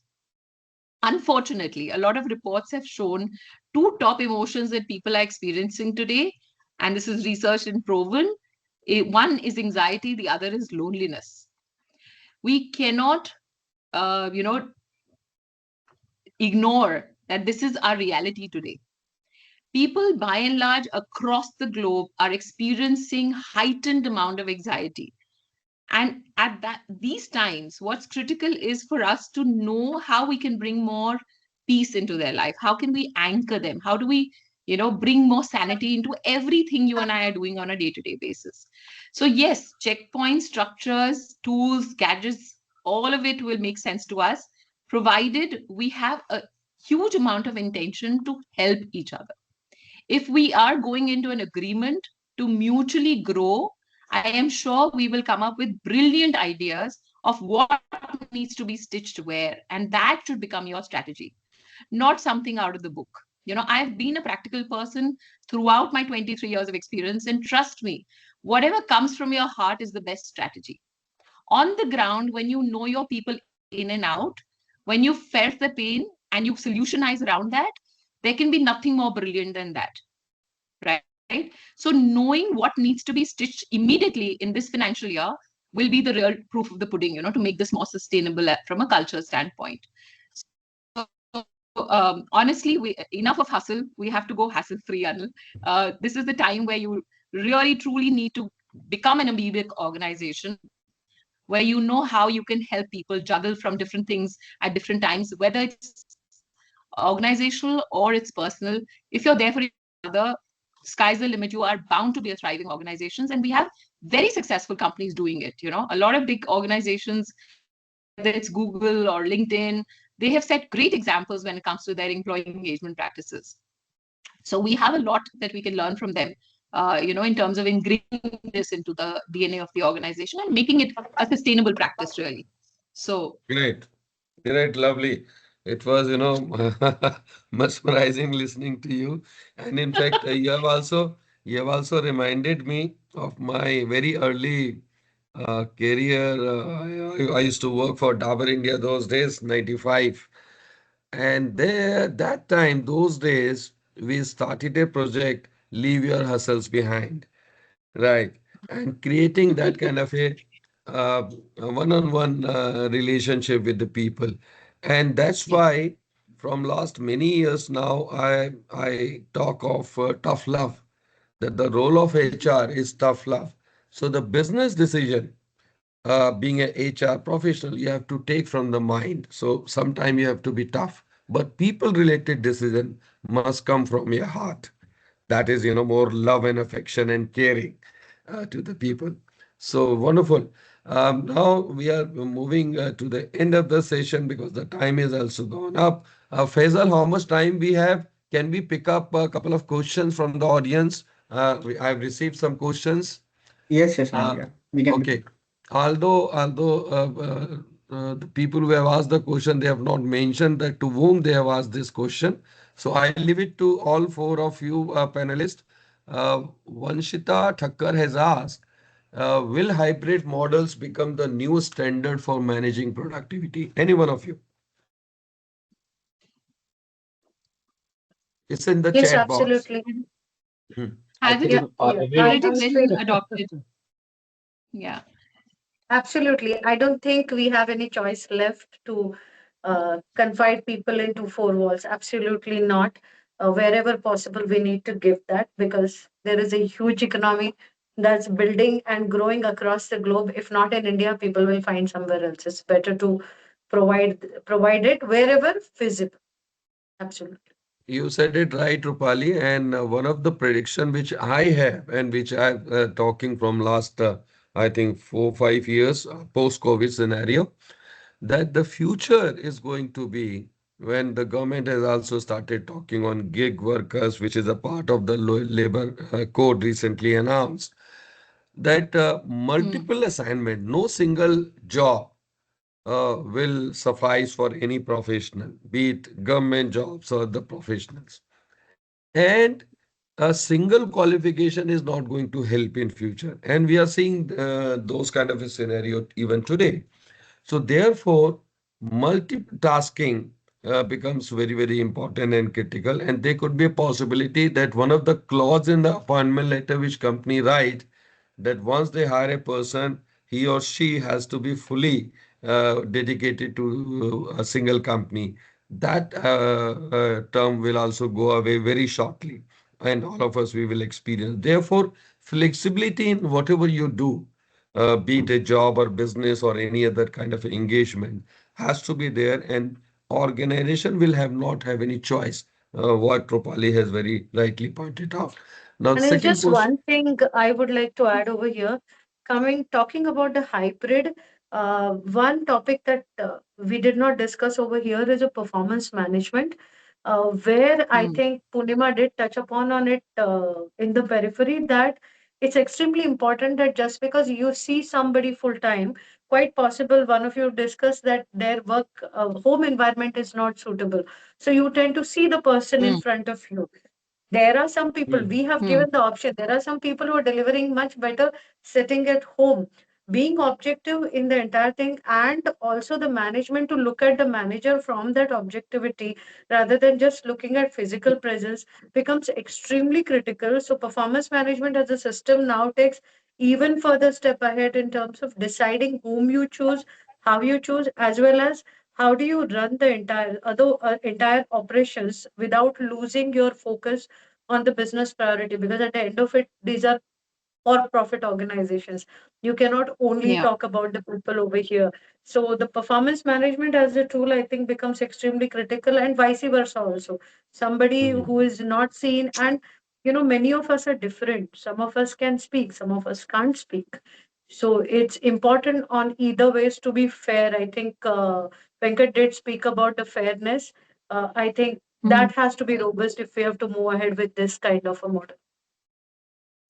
Unfortunately, a lot of reports have shown 2 top emotions that people are experiencing today, and this is researched and proven. One is anxiety, the other is loneliness. We cannot, ignore that this is our reality today. People, by and large, across the globe are experiencing heightened amount of anxiety. And at these times, what's critical is for us to know how we can bring more peace into their life. How can we anchor them? How do we, bring more sanity into everything you and I are doing on a day-to-day basis? So yes, checkpoints, structures, tools, gadgets, all of it will make sense to us, provided we have a huge amount of intention to help each other. If we are going into an agreement to mutually grow, I am sure we will come up with brilliant ideas of what needs to be stitched where, and that should become your strategy, not something out of the book. I've been a practical person throughout my 23 years of experience, and trust me, whatever comes from your heart is the best strategy. On the ground, when you know your people in and out, when you felt the pain and you solutionize around that, there can be nothing more brilliant than that, right? So knowing what needs to be stitched immediately in this financial year will be the real proof of the pudding, to make this more sustainable from a culture standpoint. So, honestly, enough of hustle. We have to go hassle-free, Anil. This is the time where you really, truly need to become an amoebic organization where you know how you can help people juggle from different things at different times, whether it's organizational or it's personal. If you're there for each other, sky's the limit. You are bound to be a thriving organizations, and we have very successful companies doing it. A lot of big organizations, whether it's Google or LinkedIn, they have set great examples when it comes to their employee engagement practices. So we have a lot that we can learn from them, in terms of ingraining this into the DNA of the organization and making it a sustainable practice, really. So Great. Great, lovely. It was, mesmerizing listening to you. And in fact, you have also reminded me of my very early career. I used to work for Dabur India those days, 95. And there, that time, those days, we started a project, Leave Your Hustles Behind. Right. And creating that kind of a one-on-one relationship with the people. And that's yes. why from last many years now, I talk of tough love, that the role of HR is tough love. So the business decision, being an HR professional, you have to take from the mind. So sometimes you have to be tough, but people-related decision must come from your heart. That is, more love and affection and caring to the people. So wonderful. Now we are moving to the end of the session because the time is also gone up. Faisal, how much time we have? Can we pick up a couple of questions from the audience? I've received some questions. Yes, yes, Uh, yeah. We can. okay. Although the people who have asked the question, they have not mentioned that to whom they have asked this question. So I leave it to all four of you panelists. Vanshita Thakkar has asked, will hybrid models become the new standard for managing productivity? Any one of you? It's in the Yes, chat box. absolutely. Hmm. I Has it Yeah, think yeah. everyone. already I'm been straight. adopted? Yeah. Absolutely. I don't think we have any choice left to confine people into four walls. Absolutely not. Wherever possible, we need to give that because there is a huge economy that's building and growing across the globe. If not in India, people will find somewhere else. It's better to provide it wherever feasible. Absolutely. You said it right, Rupali. And one of the prediction which I have and which I'm talking from last, I think 4 5 years post-COVID scenario, that the future is going to be when the government has also started talking on gig workers, which is a part of the labor code recently announced, that Hmm. multiple assignment, no single job will suffice for any professional, be it government jobs or the professionals. And a single qualification is not going to help in future. And we are seeing those kind of a scenario even today. So therefore, multitasking becomes very, very important and critical. And there could be a possibility that one of the clause in the appointment letter which company write, that once they hire a person, he or she has to be fully dedicated to a single company. That term will also go away very shortly, and all of us we will experience. Therefore, flexibility in whatever you do, be it a job or business or any other kind of engagement, has to be there, and organization will have not have any choice. What Rupali has very rightly pointed out. Now, And there's second just question. one thing I would like to add over here. Talking about the hybrid, one topic that we did not discuss over here is a performance management, where I Hmm. think Purnima did touch upon on it in the periphery that it's extremely important that just because you see somebody full time, quite possible one of you discussed that their work home environment is not suitable. So you tend to see the person in Hmm. front of you. There are some people, Hmm. we have Hmm. given the option. There are some people who are delivering much better sitting at home, being objective in the entire thing, and also the management to look at the manager from that objectivity rather than just looking at physical presence becomes extremely critical. So, performance management as a system now takes even further step ahead in terms of deciding whom you choose, how you choose, as well as how do you run the entire operations without losing your focus on the business priority, because at the end of it these are for profit organizations. You cannot only Yeah. talk about the people over here. So the performance management as a tool, I think, becomes extremely critical, and vice versa also. Somebody who Mhm. is not seen, and many of us are different. Some of us can speak, some of us can't speak. So it's important on either ways to be fair. I think Venkat did speak about the fairness. I think Mhm. that has to be robust if we have to move ahead with this kind of a model.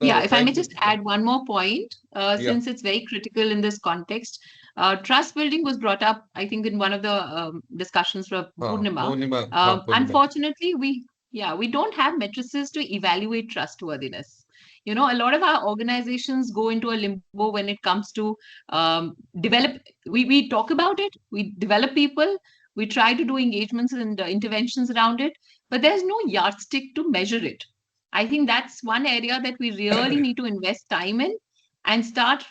Yeah, No, if I may thank just you. add one more point, Yeah. since it's very critical in this context. Trust building was brought up, I think, in one of the discussions from Purnima. Purnima. Purnima. Unfortunately, we don't have matrices to evaluate trustworthiness. A lot of our organizations go into a limbo when it comes to develop. We talk about it, we develop people, we try to do engagements and interventions around it, but there's no yardstick to measure it. I think that's one area that we really need to invest time in and start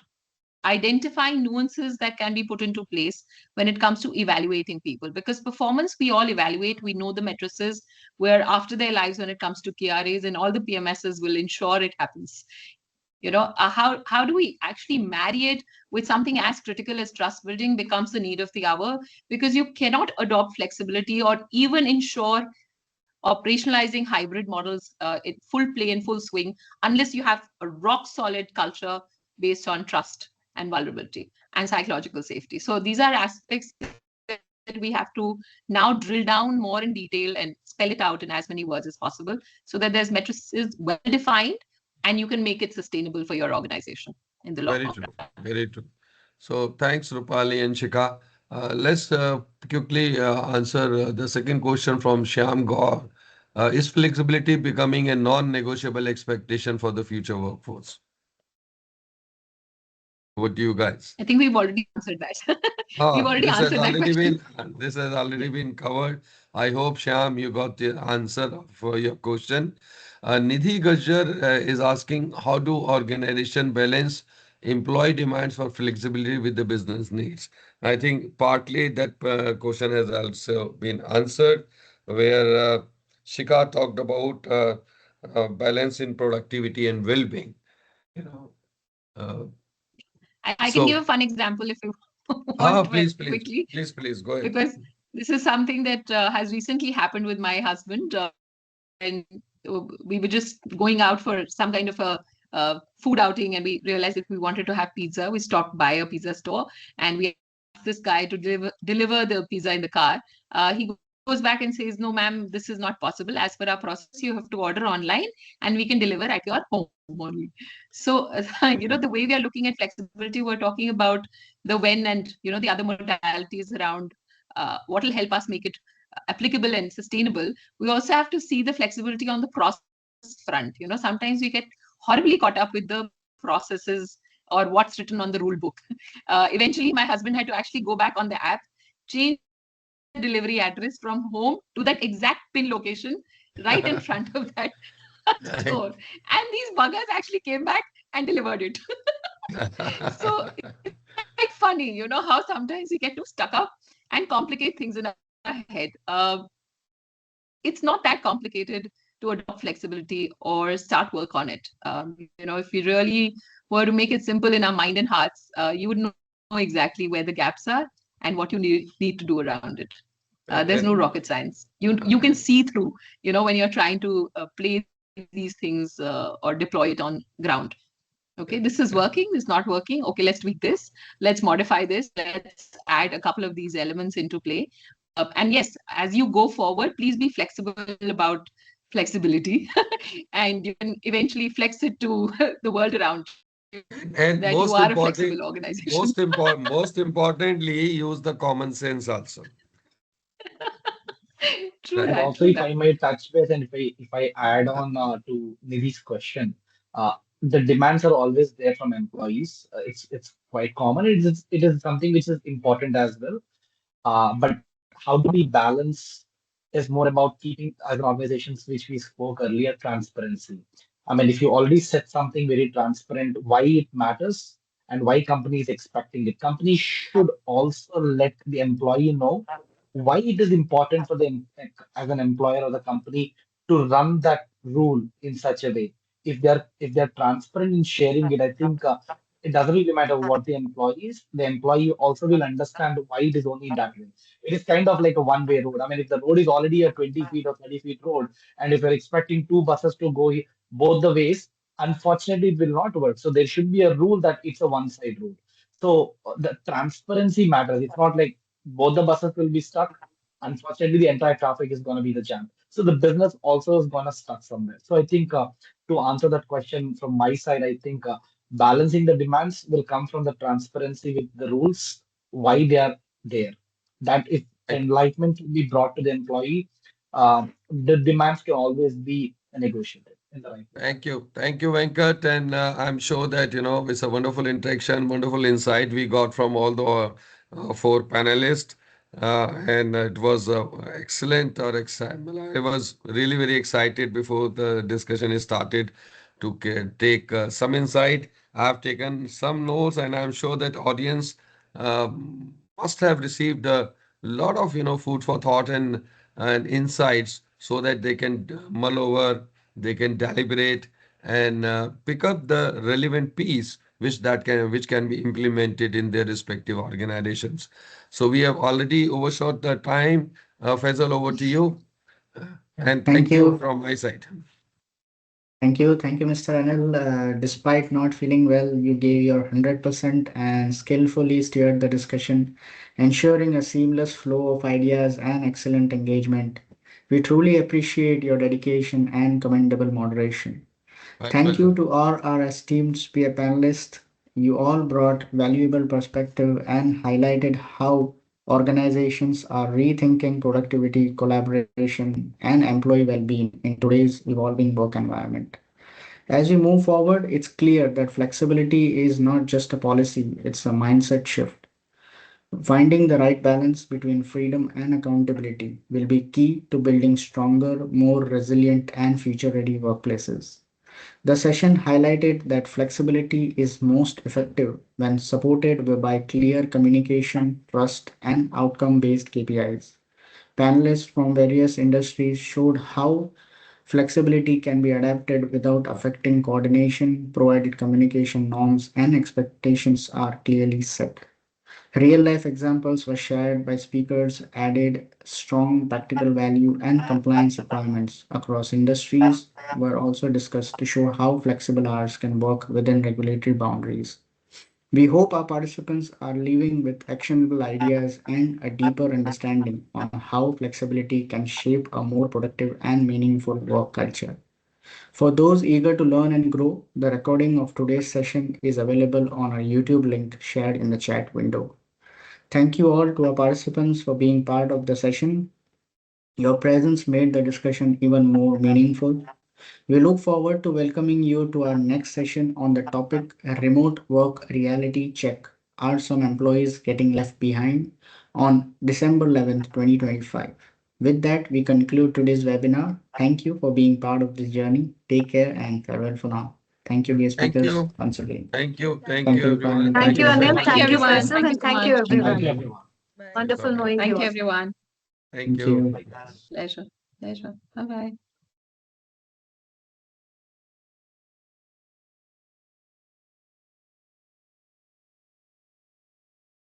identifying nuances that can be put into place when it comes to evaluating people. Because performance, we all evaluate, we know the matrices where after their lives when it comes to KRAs, and all the PMSs will ensure it happens. How do we actually marry it with something as critical as trust building becomes the need of the hour, because you cannot adopt flexibility or even ensure operationalizing hybrid models in full play in full swing unless you have a rock solid culture based on trust and vulnerability and psychological safety. So these are aspects that we have to now drill down more in detail and spell it out in as many words as possible so that there's matrices well defined and you can make it sustainable for your organization in the long Very run. true. Very true. So thanks, Rupali and Shika. Let's quickly answer the second question from Shyam Gaur. Is flexibility becoming a non-negotiable expectation for the future workforce? What do you guys? I think we've already answered that. We've already answered that question. This has already been covered. I hope Shyam, you got the answer for your question. Nidhi Gajjar is asking, how do organization balance employee demands for flexibility with the business needs? I think partly that question has also been answered, where Shika talked about balance in productivity and well-being. You know, uh, I can give so a fun example if you want very quickly, please go ahead. because this is something that has recently happened with my husband. And we were just going out for some kind of a food outing, and we realized if we wanted to have pizza, we stopped by a pizza store and we asked this guy to deliver the pizza in the car. He goes back and says, "No, ma'am, this is not possible. As per our process, you have to order online, and we can deliver at your home only." So, the way we are looking at flexibility, we're talking about the when and the other modalities around what will help us make it applicable and sustainable. We also have to see the flexibility on the process front. Sometimes we get horribly caught up with the processes or what's written on the rule book. Eventually, my husband had to actually go back on the app, change the delivery address from home to that exact pin location right in front of that store. And these buggers actually came back and delivered it. So it's quite funny, how sometimes we get too stuck up and complicate things in our head. It's not that complicated to adopt flexibility or start work on it. If we really were to make it simple in our mind and hearts, you would know exactly where the gaps are and what you need to do around it. There's no And rocket science. You can see through, when you're trying to play these things or deploy it on ground. Okay, this is working, this is not working. Okay, let's tweak this, let's modify this, let's add a couple of these elements into play. And yes, as you go forward, please be flexible about flexibility and you can eventually flex it to the world around you, that you and are a flexible organization. most importantly, use the common sense also. True And Right. that, also, true if that. I may touch base and if I add on to Nidhi's question, the demands are always there from employees. It's quite common. It is something which is important as well. But how do we balance is more about keeping as an organizations which we spoke earlier, transparency. I mean, if you already set something very transparent, why it matters and why company is expecting it, companies should also let the employee know why it is important for them as an employer or the company to run that rule in such a way. if they're transparent in sharing it, I think it doesn't really matter what the employee is. The employee also will understand why it is only that way. It is kind of like a one-way road. I mean, if the road is already a 20 feet or 30 feet road, and if you're expecting two buses to go both the ways, unfortunately, it will not work. So there should be a rule that it's a one-side road. So the transparency matters. It's not like both the buses will be stuck. Unfortunately, the entire traffic is going to be the jam. So the business also is going to stuck somewhere. So I think to answer that question from my side, I think balancing the demands will come from the transparency with the rules, why they are there. That if Thank enlightenment can be brought to the employee, the demands can always be negotiated in the right way. Thank you, Venkat. And I'm sure that, it's a wonderful interaction, wonderful insight we got from all the four panelists. And it was excellent or exciting. I was really very excited before the discussion is started to take some insight. I've taken some notes, and I'm sure that audience must have received a lot of, food for thought and insights so that they can mull over, they can deliberate and pick up the relevant piece which can be implemented in their respective organizations. So we have already overshot the time. Faisal, over to you. And Thank thank you you. from my side. Thank you, Mr. Anil. Despite not feeling well, you gave your 100% and skillfully steered the discussion, ensuring a seamless flow of ideas and excellent engagement. We truly appreciate your dedication and commendable moderation. My Thank you pleasure. to all our esteemed spear panelists. You all brought valuable perspective and highlighted how organizations are rethinking productivity, collaboration, and employee well-being in today's evolving work environment. As we move forward, it's clear that flexibility is not just a policy, it's a mindset shift. Finding the right balance between freedom and accountability will be key to building stronger, more resilient, and future ready workplaces. The session highlighted that flexibility is most effective when supported by clear communication, trust, and outcome based KPIs. Panelists from various industries showed how flexibility can be adapted without affecting coordination, provided communication norms and expectations are clearly set. Real life examples were shared by speakers, added strong practical value, and compliance requirements across industries were also discussed to show how flexible hours can work within regulatory boundaries. We hope our participants are leaving with actionable ideas and a deeper understanding on how flexibility can shape a more productive and meaningful work culture. For those eager to learn and grow, the recording of today's session is available on our YouTube link shared in the chat window. Thank you all to our participants for being part of the session. Your presence made the discussion even more meaningful. We look forward to welcoming you to our next session on the topic Remote Work Reality Check. Are some employees getting left behind? On December 11th, 2025. With that, we conclude today's webinar. Thank you for being part of this journey. Take care and farewell for now. Thank you, dear Thank speakers, you. once again. Thank Thank you, you, everyone. Irfan. Thank Thank you, you, Thank you. Anil. Venkat. Thank you, Thank you, everyone. Faisal. Thank you And so thank you, much. Thank Thank everyone. you, you. everyone. Bye. Wonderful Bye-bye. knowing Thank you you, all. everyone. Thank Thank you. you. Pleasure. Pleasure. Bye bye.